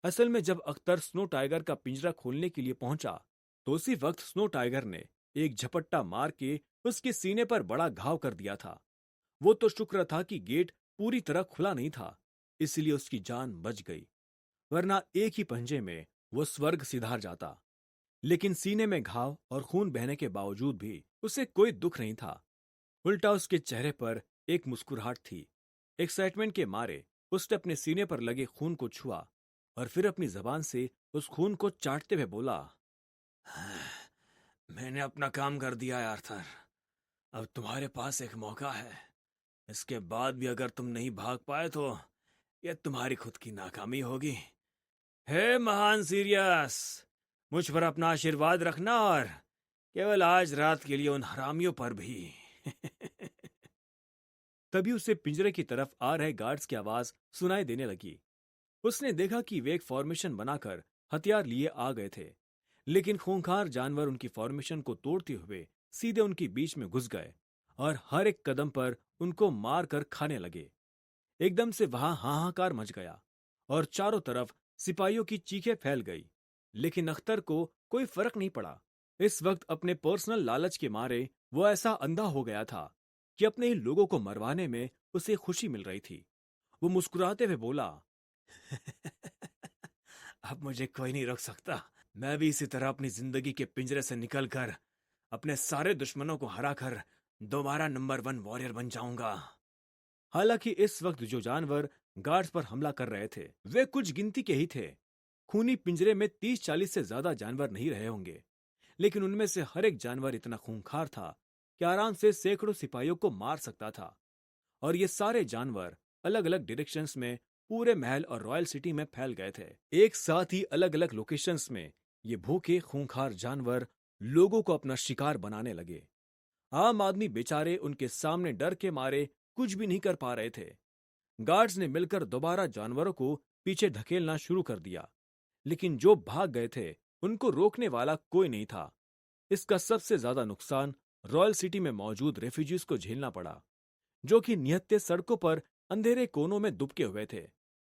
असल में जब अख्तर स्नो टाइगर का पिंजरा खोलने के लिए पहुंचा तो उसी वक्त स्नो टाइगर ने एक झपट्टा मार के उसके सीने पर बड़ा घाव कर दिया था। वो तो शुक्र था कि गेट पूरी तरह खुला नहीं था, इसलिए उसकी जान बच गई, वरना एक ही पंजे में वो स्वर्ग सिधार जाता। लेकिन सीने में घाव और खून बहने के बावजूद भी उसे कोई दुख नहीं था। उल्टा उसके चेहरे पर एक मुस्कुराहट थी। एक्साइटमेंट के मारे उसने अपने सीने पर लगे खून को छुआ और फिर अपनी जबान से उस खून को चाटते हुए बोला, मैंने अपना काम कर दिया है आर्थर। अब तुम्हारे पास एक मौका है। इसके बाद भी अगर तुम नहीं भाग पाए तो यह तुम्हारी खुद की नाकामी होगी। हे महान सीरियस, मुझ पर अपना आशीर्वाद रखना और केवल आज रात के लिए उन हरामियों पर भी। तभी उसे पिंजरे की तरफ आ रहे गार्ड्स की आवाज सुनाई देने लगी। उसने देखा कि वे एक फॉर्मेशन बनाकर हथियार लिए आ गए थे, लेकिन खूंखार जानवर उनकी फॉर्मेशन को तोड़ते हुए सीधे उनके बीच में घुस गए और हर एक कदम पर उनको मार कर खाने लगे। एकदम से वहां हाहाकार मच गया और चारों तरफ सिपाहियों की चीखें फैल गई, लेकिन अख्तर को कोई फर्क नहीं पड़ा। इस वक्त अपने पर्सनल लालच के मारे वो ऐसा अंधा हो गया था कि अपने ही लोगों को मरवाने में उसे खुशी मिल रही थी। वो मुस्कुराते हुए बोला, अब मुझे कोई नहीं रोक सकता। मैं भी इसी तरह अपनी जिंदगी के पिंजरे से निकलकर अपने सारे दुश्मनों को हराकर दोबारा नंबर 1 वॉरियर बन जाऊंगा। हालांकि इस वक्त जो जानवर गार्ड्स पर हमला कर रहे थे वे कुछ गिनती के ही थे। खूनी पिंजरे में 30-40 से ज्यादा जानवर नहीं रहे होंगे, लेकिन उनमें से हर एक जानवर इतना खूंखार था कि आराम से सैकड़ों सिपाहियों को मार सकता था। और ये सारे जानवर अलग अलग डायरेक्शंस में पूरे महल और रॉयल सिटी में फैल गए थे। एक साथ ही अलग अलग लोकेशंस में ये भूखे खूंखार जानवर लोगों को अपना शिकार बनाने लगे। आम आदमी बेचारे उनके सामने डर के मारे कुछ भी नहीं कर पा रहे थे। गार्ड्स ने मिलकर दोबारा जानवरों को पीछे धकेलना शुरू कर दिया, लेकिन जो भाग गए थे उनको रोकने वाला कोई नहीं था। इसका सबसे ज्यादा नुकसान रॉयल सिटी में मौजूद रेफ्यूजीज को झेलना पड़ा, जो कि निहत्थे सड़कों पर अंधेरे कोनों में दुबके हुए थे।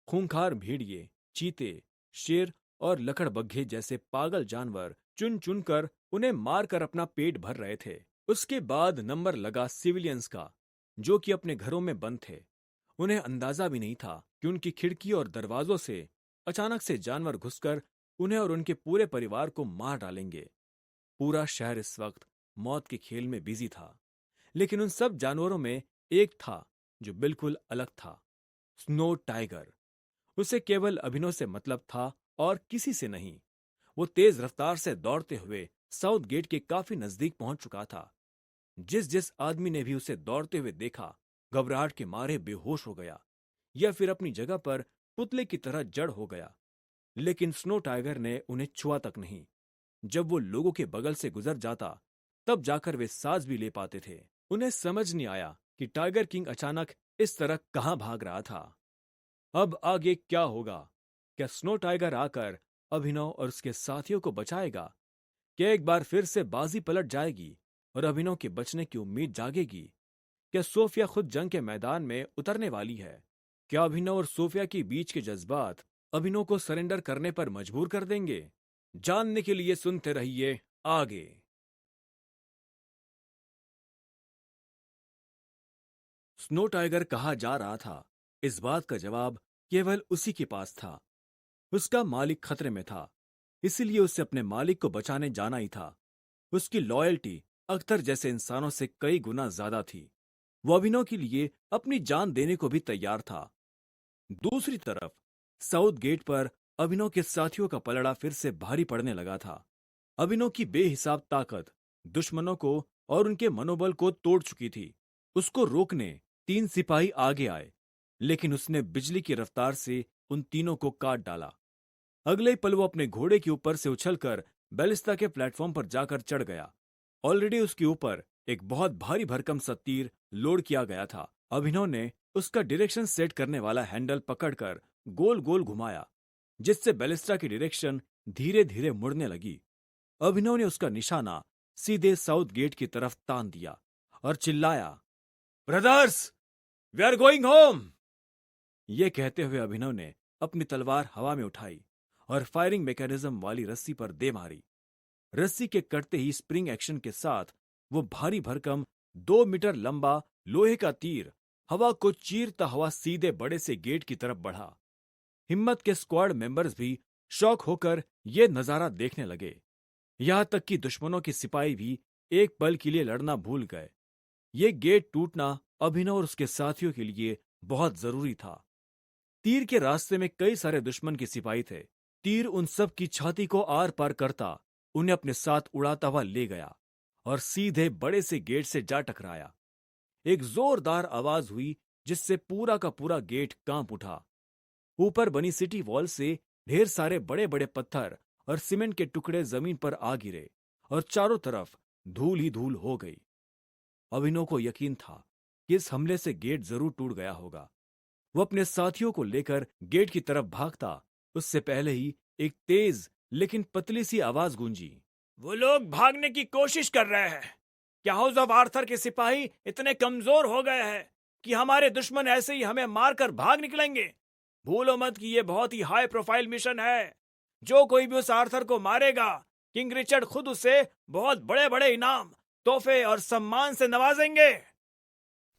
खूंखार भेड़िए, चीते, शेर और लकड़बग्घे जैसे पागल जानवर चुन चुन कर उन्हें मारकर अपना पेट भर रहे थे। उसके बाद नंबर लगा सिविलियंस का, जो कि अपने घरों में बंद थे। उन्हें अंदाजा भी नहीं था कि उनकी खिड़की और दरवाजों से अचानक से जानवर घुसकर उन्हें और उनके पूरे परिवार को मार डालेंगे। पूरा शहर इस वक्त मौत के खेल में बिजी था, लेकिन उन सब जानवरों में एक था जो बिल्कुल अलग था, स्नो टाइगर। उसे केवल अभिनव से मतलब था और किसी से नहीं। वो तेज रफ्तार से दौड़ते हुए साउथ गेट के काफी नजदीक पहुंच चुका था। जिस जिस आदमी ने भी उसे दौड़ते हुए देखा घबराहट के मारे बेहोश हो गया या फिर अपनी जगह पर पुतले की तरह जड़ हो गया। लेकिन स्नो टाइगर ने उन्हें छुआ तक नहीं। जब वो लोगों के बगल से गुजर जाता तब जाकर वे सांस भी ले पाते थे। उन्हें समझ नहीं आया कि टाइगर किंग अचानक इस तरह कहां भाग रहा था। अब आगे क्या होगा? क्या स्नो टाइगर आकर अभिनव और उसके साथियों को बचाएगा? क्या एक बार फिर से बाजी पलट जाएगी और अभिनव के बचने की उम्मीद जागेगी? क्या सोफिया खुद जंग के मैदान में उतरने वाली है? क्या अभिनव और सोफिया के बीच के जज्बात अभिनव को सरेंडर करने पर मजबूर कर देंगे? जानने के लिए सुनते रहिए आगे। स्नो टाइगर कहा जा रहा था, इस बात का जवाब केवल उसी के पास था। उसका मालिक खतरे में था, इसीलिए उसे अपने मालिक को बचाने जाना ही था। उसकी लॉयल्टी अख्तर जैसे इंसानों से कई गुना ज्यादा थी। वो अभिनव के लिए अपनी जान देने को भी तैयार था। दूसरी तरफ साउथ गेट पर अभिनव के साथियों का पलड़ा फिर से भारी पड़ने लगा था। अभिनव की बेहिसाब ताकत दुश्मनों को और उनके मनोबल को तोड़ चुकी थी। उसको रोकने 3 सिपाही आगे आए, लेकिन उसने बिजली की रफ्तार से उन तीनों को काट डाला। अगले ही पल वो अपने घोड़े के ऊपर से उछलकर बैलिस्ता के प्लेटफॉर्म पर जाकर चढ़ गया। ऑलरेडी उसके ऊपर एक बहुत भारी भरकम सा तीर लोड किया गया था। अभिनव ने उसका डायरेक्शन सेट करने वाला हैंडल पकड़कर गोल गोल घुमाया, जिससे बैलिस्टा की डायरेक्शन धीरे धीरे मुड़ने लगी। अभिनव ने उसका निशाना सीधे साउथ गेट की तरफ तान दिया और चिल्लाया, brothers, we are going home. ये कहते हुए अभिनव ने अपनी तलवार हवा में उठाई और फायरिंग मैकेनिज्म वाली रस्सी पर दे मारी। रस्सी के कटते ही स्प्रिंग एक्शन के साथ वो भारी भरकम 2 मीटर लंबा लोहे का तीर हवा को चीरता हुआ सीधे बड़े से गेट की तरफ बढ़ा। हिम्मत के स्क्वाड मेंबर्स भी शॉक होकर ये नजारा देखने लगे। यहां तक कि दुश्मनों के सिपाही भी एक पल के लिए लड़ना भूल गए। ये गेट टूटना अभिनव और उसके साथियों के लिए बहुत जरूरी था। तीर के रास्ते में कई सारे दुश्मन के सिपाही थे। तीर उन सब की छाती को आर पार करता उन्हें अपने साथ उड़ाता हुआ ले गया और सीधे बड़े से गेट से जा टकराया। एक जोरदार आवाज हुई जिससे पूरा का पूरा गेट कांप उठा। ऊपर बनी सिटी वॉल से ढेर सारे बड़े बड़े पत्थर और सीमेंट के टुकड़े जमीन पर आ गिरे और चारों तरफ धूल ही धूल हो गई। अभिनव को यकीन था कि इस हमले से गेट जरूर टूट गया होगा। वो अपने साथियों को लेकर गेट की तरफ भागता, उससे पहले ही एक तेज लेकिन पतली सी आवाज गूंजी। वो लोग भागने की कोशिश कर रहे हैं। क्या हाउस ऑफ आर्थर के सिपाही इतने कमजोर हो गए हैं कि हमारे दुश्मन ऐसे ही हमें मारकर भाग निकलेंगे? भूलो मत कि यह बहुत ही हाई प्रोफाइल मिशन है। जो कोई भी उस आर्थर को मारेगा, किंग रिचर्ड खुद उसे बहुत बड़े बड़े इनाम, तोहफे और सम्मान से नवाजेंगे।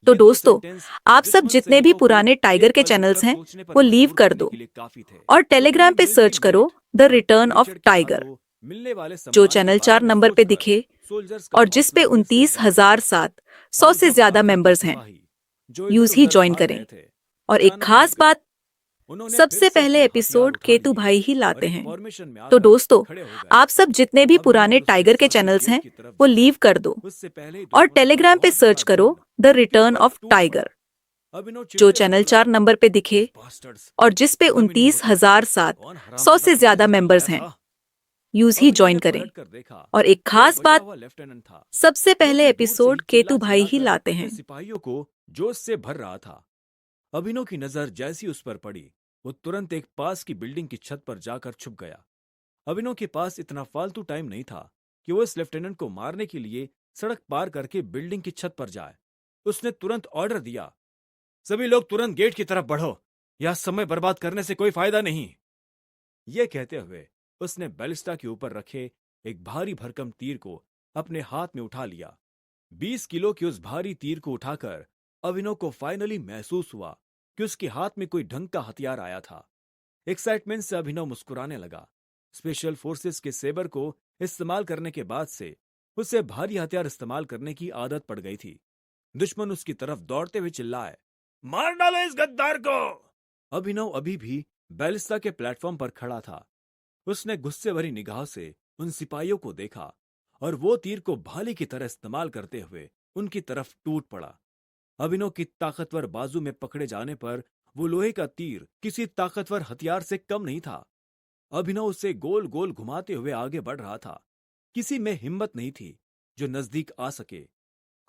तो दोस्तों, आप सब जितने भी पुराने टाइगर के चैनल्स हैं वो लीव कर दो और टेलीग्राम पे सर्च करो द रिटर्न ऑफ टाइगर, जो चैनल 4 नंबर पे दिखे और जिस पे 29,700 से ज्यादा मेंबर्स हैं। यूज ही ज्वाइन करें। और एक खास बात, सबसे पहले एपिसोड केतु भाई ही लाते हैं। तो दोस्तों, आप सब जितने भी पुराने टाइगर के चैनल्स हैं वो लीव कर दो और टेलीग्राम पे सर्च करो द रिटर्न ऑफ टाइगर, जो चैनल 4 नंबर पे दिखे और जिस पे 29,700 से ज्यादा मेंबर्स हैं। यूज ही ज्वाइन करें। और एक खास बात, सबसे पहले एपिसोड केतु भाई ही लाते हैं। सिपाहियों को जोश से भर रहा था। अभिनव की नजर जैसी उस पर पड़ी, वो तुरंत एक पास की बिल्डिंग की छत पर जाकर छुप गया। अभिनव के पास इतना फालतू टाइम नहीं था कि वो इस लेफ्टिनेंट को मारने के लिए सड़क पार करके बिल्डिंग की छत पर जाए। उसने तुरंत ऑर्डर दिया, सभी लोग तुरंत गेट की तरफ बढ़ो, यह समय बर्बाद करने से कोई फायदा नहीं। यह कहते हुए उसने बैलिस्टा के ऊपर रखे एक भारी भरकम तीर को अपने हाथ में उठा लिया। 20 किलो के उस भारी तीर को उठाकर अभिनव को फाइनली महसूस हुआ कि उसके हाथ में कोई ढंग का हथियार आया था। एक्साइटमेंट से अभिनव मुस्कुराने लगा। स्पेशल फोर्सेस के सेबर को इस्तेमाल करने के बाद से उसे भारी हथियार इस्तेमाल करने की आदत पड़ गई थी। दुश्मन उसकी तरफ दौड़ते हुए चिल्लाए, मार डालो इस गद्दार को। अभिनव अभी भी बैलिस्टा के प्लेटफॉर्म पर खड़ा था। उसने गुस्से भरी निगाह से उन सिपाहियों को देखा और वो तीर को भाले की तरह इस्तेमाल करते हुए उनकी तरफ टूट पड़ा। अभिनव की ताकतवर बाजू में पकड़े जाने पर वो लोहे का तीर किसी ताकतवर हथियार से कम नहीं था। अभिनव उसे गोल गोल घुमाते हुए आगे बढ़ रहा था। किसी में हिम्मत नहीं थी जो नजदीक आ सके।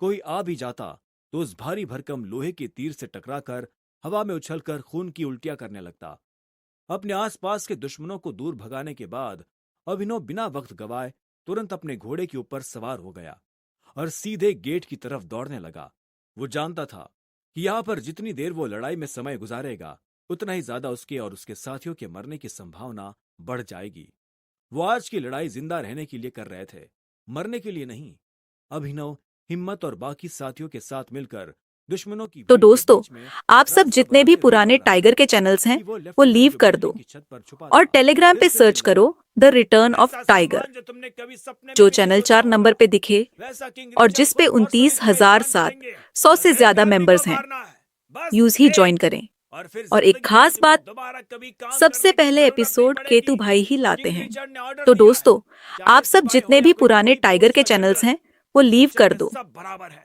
कोई आ भी जाता तो उस भारी भरकम लोहे के तीर से टकराकर हवा में उछलकर खून की उल्टियां करने लगता। अपने आसपास के दुश्मनों को दूर भगाने के बाद अभिनव बिना वक्त गवाए तुरंत अपने घोड़े के ऊपर सवार हो गया और सीधे गेट की तरफ दौड़ने लगा। वो जानता था कि यहाँ पर जितनी देर वो लड़ाई में समय गुजारेगा, उतना ही ज्यादा उसके और उसके साथियों के मरने की संभावना बढ़ जाएगी। वो आज की लड़ाई जिंदा रहने के लिए कर रहे थे, मरने के लिए नहीं। अभिनव हिम्मत और बाकी साथियों के साथ मिलकर दुश्मनों की तो दोस्तों, आप सब जितने भी पुराने टाइगर के चैनल्स हैं वो लीव कर दो और टेलीग्राम पे सर्च करो द रिटर्न ऑफ टाइगर, जो चैनल 4 नंबर पे दिखे और जिस पे 29,700 से ज्यादा मेंबर्स हैं। यूज ही ज्वाइन करें। और एक खास बात, सबसे पहले एपिसोड केतु भाई ही लाते हैं। तो दोस्तों, आप सब जितने भी पुराने टाइगर के चैनल्स हैं वो लीव कर दो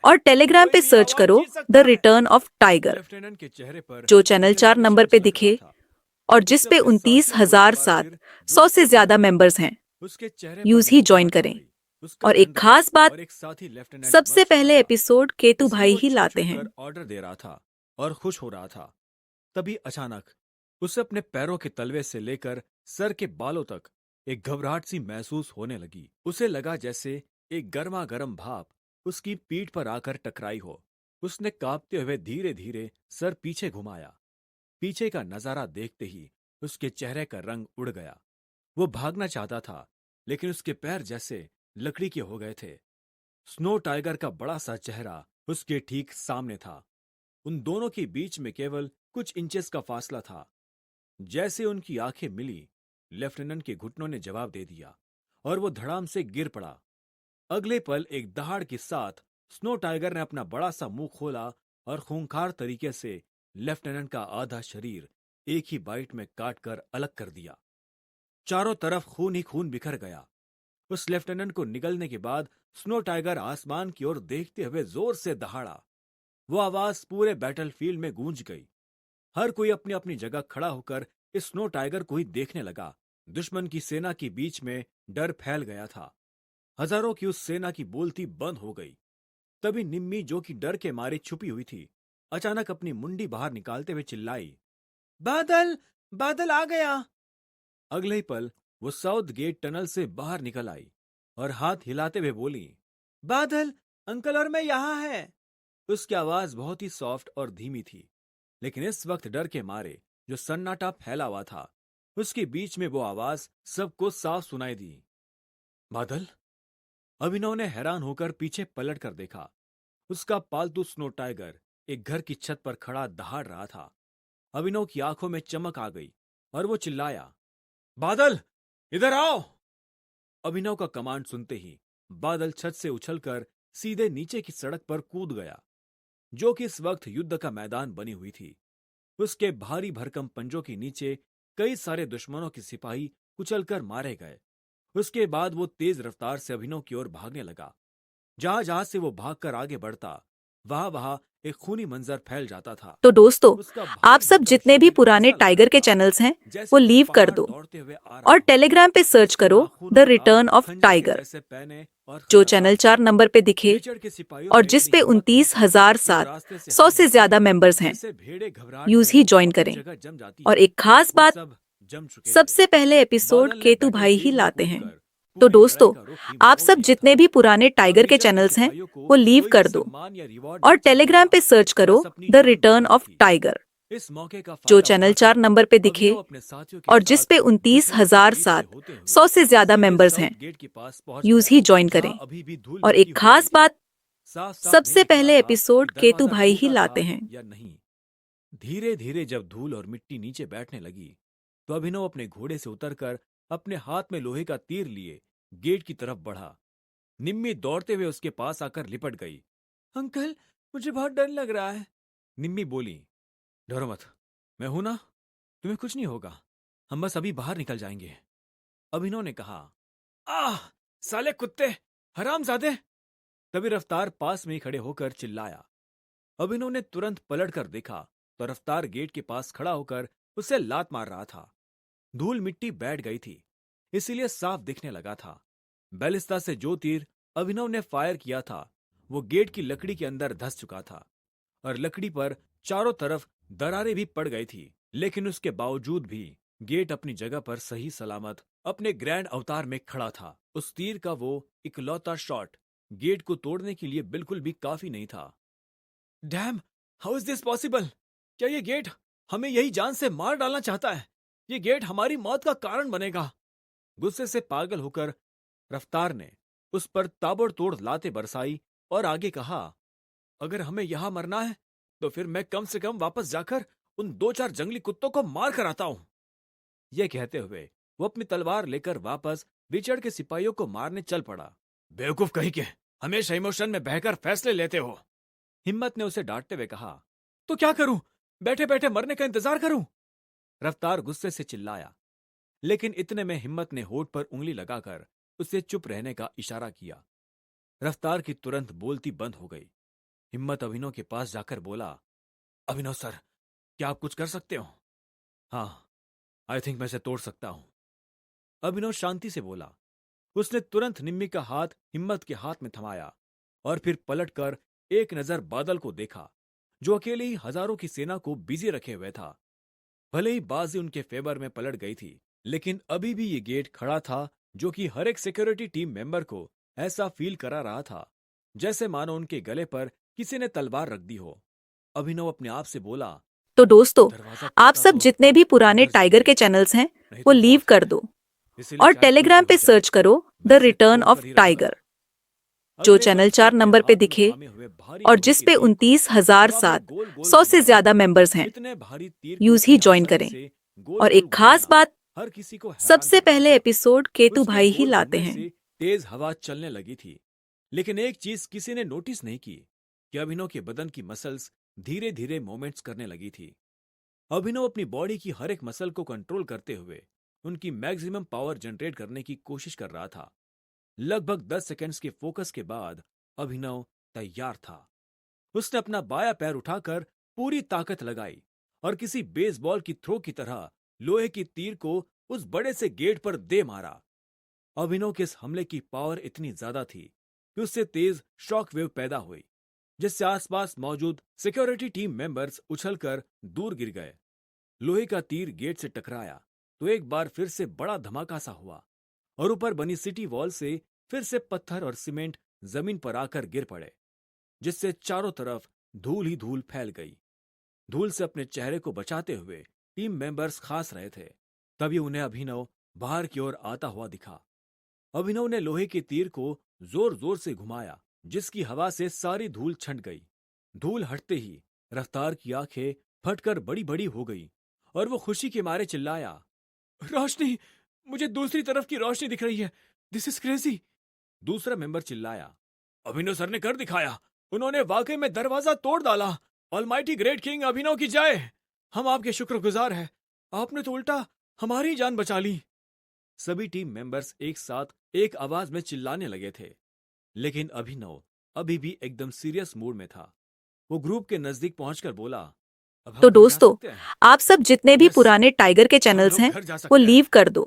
और टेलीग्राम पे सर्च करो द रिटर्न ऑफ टाइगर, जो चैनल 4 नंबर पे दिखे और जिस पे 29,700 से ज्यादा मेंबर्स हैं। यूज ही ज्वाइन करें। और एक खास बात, सबसे पहले एपिसोड केतु भाई ही लाते हैं। ऑर्डर दे रहा था और खुश हो रहा था। तभी अचानक उसे अपने पैरों के तलवे से लेकर सर के बालों तक एक घबराहट सी महसूस होने लगी। उसे लगा जैसे एक गर्मा गर्म भाप उसकी पीठ पर आकर टकराई हो। उसने कांपते हुए धीरे धीरे सर पीछे घुमाया। पीछे का नजारा देखते ही उसके चेहरे का रंग उड़ गया। वो भागना चाहता था, लेकिन उसके पैर जैसे लकड़ी के हो गए थे। स्नो टाइगर का बड़ा सा चेहरा उसके ठीक सामने था। उन दोनों के बीच में केवल कुछ इंचेस का फासला था। जैसे उनकी आंखें मिली, लेफ्टिनेंट के घुटनों ने जवाब दे दिया और वो धड़ाम से गिर पड़ा। अगले पल एक दहाड़ के साथ स्नो टाइगर ने अपना बड़ा सा मुंह खोला और खूंखार तरीके से लेफ्टिनेंट का आधा शरीर एक ही बाइट में काट कर अलग कर दिया। चारों तरफ खून ही खून बिखर गया। उस लेफ्टिनेंट को निगलने के बाद स्नो टाइगर आसमान की ओर देखते हुए जोर से दहाड़ा। वो आवाज पूरे बैटलफील्ड में गूंज गई। हर कोई अपनी अपनी जगह खड़ा होकर इस स्नो टाइगर को ही देखने लगा। दुश्मन की सेना के बीच में डर फैल गया था। हजारों की उस सेना की बोलती बंद हो गई। तभी निम्मी, जो कि डर के मारे छुपी हुई थी, अचानक अपनी मुंडी बाहर निकालते हुए चिल्लाई, बादल, बादल आ गया। अगले ही पल वो साउथ गेट टनल से बाहर निकल आई और हाथ हिलाते हुए बोली, बादल, अंकल और मैं यहां है। उसकी आवाज बहुत ही सॉफ्ट और धीमी थी, लेकिन इस वक्त डर के मारे जो सन्नाटा फैला हुआ था, उसके बीच में वो आवाज सबको साफ सुनाई दी। बादल? अभिनव ने हैरान होकर पीछे पलट कर देखा। उसका पालतू स्नो टाइगर एक घर की छत पर खड़ा दहाड़ रहा था। अभिनव की आंखों में चमक आ गई और वो चिल्लाया, बादल, इधर आओ। अभिनव का कमांड सुनते ही बादल छत से उछलकर सीधे नीचे की सड़क पर कूद गया, जो कि इस वक्त युद्ध का मैदान बनी हुई थी। उसके भारी भरकम पंजों के नीचे कई सारे दुश्मनों के सिपाही कुचलकर मारे गए। उसके बाद वो तेज रफ्तार से अभिनव की ओर भागने लगा। जहां जहां से वो भागकर आगे बढ़ता, वहां वहां एक खूनी मंजर फैल जाता था। तो दोस्तों, उसका आप भारी सब भरकम जितने भी शरीर पुराने ऐसा लग टाइगर रहा के था चैनल्स हैं जैसे वो लीव कर पहाड़ दो दौड़ते हुए आ और रहा। टेलीग्राम पे सर्च करो नाखून द और रिटर्न दांत ऑफ खंजर के टाइगर, जैसे पहने और जो खतरनाक चैनल थे। 4 नंबर पे दिखे रिचर्ड के सिपाहियों और में जिस इतनी पे हिम्मत नहीं थी कि वो 29,007 रास्ते से 100 से हटे। ज्यादा मेंबर्स हैं। जैसे भेड़ें घबराहट यूज में ही ज्वाइन अपनी करें। जगह जम जाती और हैं, एक खास वो बात, सब जम चुके थे। सबसे पहले एपिसोड बादल ने केतु भाई ही बैटलफील्ड में लाते हैं। कूदकर तो पूरी लड़ाई दोस्तों, का रुख ही आप मोड़ सब दिया जितने था। भी पुराने अब टाइगर के रिचर्ड के चैनल्स हैं सिपाहियों को वो लीव कोई भी कर दो सम्मान या रिवॉर्ड और नहीं चाहिए टेलीग्राम था। पे सर्च करो बस अपनी द जान रिटर्न बचानी ऑफ थी। टाइगर, इस मौके का जो फायदा चैनल 4 उठाकर नंबर पे दिखे अभिनव अपने साथियों के और जिस साथ पे दुश्मनों के बीच से 29,007 होते हुए 100 से ज्यादा सीधे मेंबर्स हैं। साउथ गेट के पास पहुंच यूज गया, ही ज्वाइन जहां करें। अभी भी धूल और मिट्टी एक हो रही खास थी। बात, साफ साफ नहीं सबसे दिख रहा पहले था एपिसोड कि केतु दरवाजा भाई ही टूटा लाते था हैं। या नहीं। धीरे धीरे जब धूल और मिट्टी नीचे बैठने लगी, तो अभिनव अपने घोड़े से उतरकर अपने हाथ में लोहे का तीर लिए गेट की तरफ बढ़ा। निम्मी दौड़ते हुए उसके पास आकर लिपट गई। अंकल, मुझे बहुत डर लग रहा है। निम्मी बोली, डरो मत, मैं हूं ना, तुम्हें कुछ नहीं होगा। हम बस अभी बाहर निकल जाएंगे। अभिनव ने कहा, आह, साले कुत्ते, हरामजादे। तभी रफ्तार पास में ही खड़े होकर चिल्लाया। अभिनव ने तुरंत पलट कर देखा तो रफ्तार गेट के पास खड़ा होकर उसे लात मार रहा था। धूल मिट्टी बैठ गई थी, इसीलिए साफ दिखने लगा था। बैलिस्ता से जो तीर अभिनव ने फायर किया था, वो गेट की लकड़ी के अंदर धंस चुका था और लकड़ी पर चारों तरफ दरारें भी पड़ गई थी। लेकिन उसके बावजूद भी गेट अपनी जगह पर सही सलामत अपने ग्रैंड अवतार में खड़ा था। उस तीर का वो इकलौता शॉट गेट को तोड़ने के लिए बिल्कुल भी काफी नहीं था। Dam, how is this possible? क्या ये गेट हमें यही जान से मार डालना चाहता है? ये गेट हमारी मौत का कारण बनेगा। गुस्से से पागल होकर रफ्तार ने उस पर ताबड़तोड़ लाते बरसाई और आगे कहा, अगर हमें यहां मरना है तो फिर मैं कम से कम वापस जाकर उन 2-4 जंगली कुत्तों को मार कर आता हूं। यह कहते हुए वो अपनी तलवार लेकर वापस रिचर्ड के सिपाहियों को मारने चल पड़ा। बेवकूफ कहीं के, हमेशा इमोशन में बहकर फैसले लेते हो। हिम्मत ने उसे डांटते हुए कहा, तो क्या करूं? बैठे बैठे मरने का इंतजार करूं? रफ्तार गुस्से से चिल्लाया, लेकिन इतने में हिम्मत ने होठ पर उंगली लगाकर उसे चुप रहने का इशारा किया। रफ्तार की तुरंत बोलती बंद हो गई। हिम्मत अभिनव के पास जाकर बोला, अभिनव सर, क्या आप कुछ कर सकते हो? हाँ, आई थिंक मैं इसे तोड़ सकता हूं। अभिनव शांति से बोला। उसने तुरंत निम्मी का हाथ हिम्मत के हाथ में थमाया और फिर पलटकर एक नजर बादल को देखा, जो अकेले ही हजारों की सेना को बिजी रखे हुए था। भले ही बाजी उनके फेवर में पलट गई थी, लेकिन अभी भी ये गेट खड़ा था, जो कि हर एक सिक्योरिटी टीम मेंबर को ऐसा फील करा रहा था जैसे मानो उनके गले पर किसी ने तलवार रख दी हो। अभिनव अपने आप से बोला, तो दोस्तों, दरवाजा आप टूटा सब तो जितने भी पुराने मर टाइगर जाएंगे, के चैनल्स हैं नहीं वो तो लीव बहुत कर है। दो इसीलिए और चाहे कुछ टेलीग्राम भी पे हो जाए, सर्च करो द मैं इसे रिटर्न ऑफ तोड़कर ही रहूंगा। टाइगर, जो अगले पल चैनल 4 सबके नंबर पे हाथ में दिखे थामे हुए भारी और लोहे जिस के पे तीर को हवा में 29,007 गोल गोल 100 से घुमाया। ज्यादा मेंबर्स हैं। इतने भारी तीर को यूज ही इतनी ज्वाइन आसानी करें। से गोल और गोल एक खास घुमाना बात, हर किसी को हैरान सबसे करता पहले था। एपिसोड केतु उसके भाई ही गोल लाते घूमने हैं। से तेज हवा चलने लगी थी, लेकिन एक चीज किसी ने नोटिस नहीं की कि अभिनव के बदन की मसल्स धीरे धीरे मूवमेंट्स करने लगी थी। अभिनव अपनी बॉडी की हर एक मसल को कंट्रोल करते हुए उनकी मैक्सिमम पावर जनरेट करने की कोशिश कर रहा था। लगभग 10 सेकंड्स के फोकस के बाद अभिनव तैयार था। उसने अपना बायां पैर उठाकर पूरी ताकत लगाई और किसी बेसबॉल की थ्रो की तरह लोहे की तीर को उस बड़े से गेट पर दे मारा। अभिनव के इस हमले की पावर इतनी ज्यादा थी कि उससे तेज शॉक वेव पैदा हुई, जिससे आसपास मौजूद सिक्योरिटी टीम मेंबर्स उछलकर दूर गिर गए। लोहे का तीर गेट से टकराया तो एक बार फिर से बड़ा धमाका सा हुआ और ऊपर बनी सिटी वॉल से फिर से पत्थर और सीमेंट जमीन पर आकर गिर पड़े, जिससे चारों तरफ धूल ही धूल फैल गई। धूल से अपने चेहरे को बचाते हुए टीम मेंबर्स खांस रहे थे। तभी उन्हें अभिनव बाहर की ओर आता हुआ दिखा। अभिनव ने लोहे के तीर को जोर जोर से घुमाया, जिसकी हवा से सारी धूल छंट गई। धूल हटते ही रफ्तार की आंखें फटकर बड़ी बड़ी हो गई और वो खुशी के मारे चिल्लाया, रोशनी, मुझे दूसरी तरफ की रोशनी दिख रही है, दिस इज क्रेजी। दूसरा मेंबर चिल्लाया, अभिनव सर ने कर दिखाया, उन्होंने वाकई में दरवाजा तोड़ डाला। ऑलमाइटी ग्रेट किंग अभिनव की जय। हम आपके शुक्रगुजार हैं, आपने तो उल्टा हमारी जान बचा ली। सभी टीम मेंबर्स एक साथ एक आवाज में चिल्लाने लगे थे, लेकिन अभिनव अभी भी एकदम सीरियस मूड में था। वो ग्रुप के नजदीक पहुंचकर बोला, अब हम तो घर जा दोस्तों, सकते हैं? आप सब जितने भी Yes, पुराने टाइगर के हम चैनल्स लोग हैं घर जा वो सकते हैं। लीव कर दो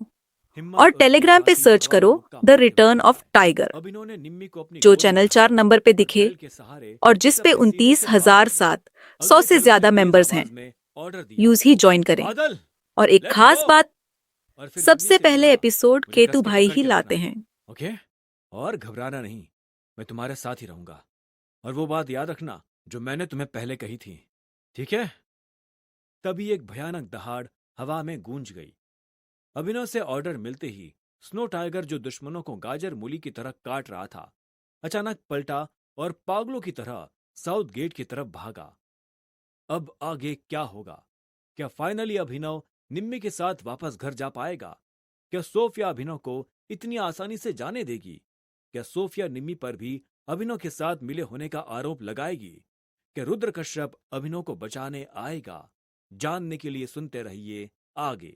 हिम्मत और उसकी टेलीग्राम पे काशी सर्च और करो मुक्का द मारते रिटर्न हुए ऑफ टाइगर, अभिनव ने निम्मी को अपनी जो गोद में चैनल उठाया 4 नंबर पे और दिखे बैल के सहारे और उसे जिस पे अपने सीने से बांध दिया। 29,700 अगले से पल ज्यादा उसने तेज मेंबर्स हैं। आवाज में ऑर्डर दिया, यूज ही ज्वाइन करें। बादल, और एक लेट्स खास गो। बात, और फिर सबसे निम्मी से पहले बोला, एपिसोड मुझे कस केतु के भाई पकड़ ही के लाते रखना, हैं। ओके? और घबराना नहीं, मैं तुम्हारे साथ ही रहूंगा। और वो बात याद रखना जो मैंने तुम्हें पहले कही थी, ठीक है? तभी एक भयानक दहाड़ हवा में गूंज गई। अभिनव से ऑर्डर मिलते ही स्नो टाइगर, जो दुश्मनों को गाजर मूली की तरह काट रहा था, अचानक पलटा और पागलों की तरह साउथ गेट की तरफ भागा। अब आगे क्या होगा? क्या फाइनली अभिनव निम्मी के साथ वापस घर जा पाएगा? क्या सोफिया अभिनव को इतनी आसानी से जाने देगी? क्या सोफिया निम्मी पर भी अभिनव के साथ मिले होने का आरोप लगाएगी? क्या रुद्र कश्यप अभिनव को बचाने आएगा? जानने के लिए सुनते रहिए आगे।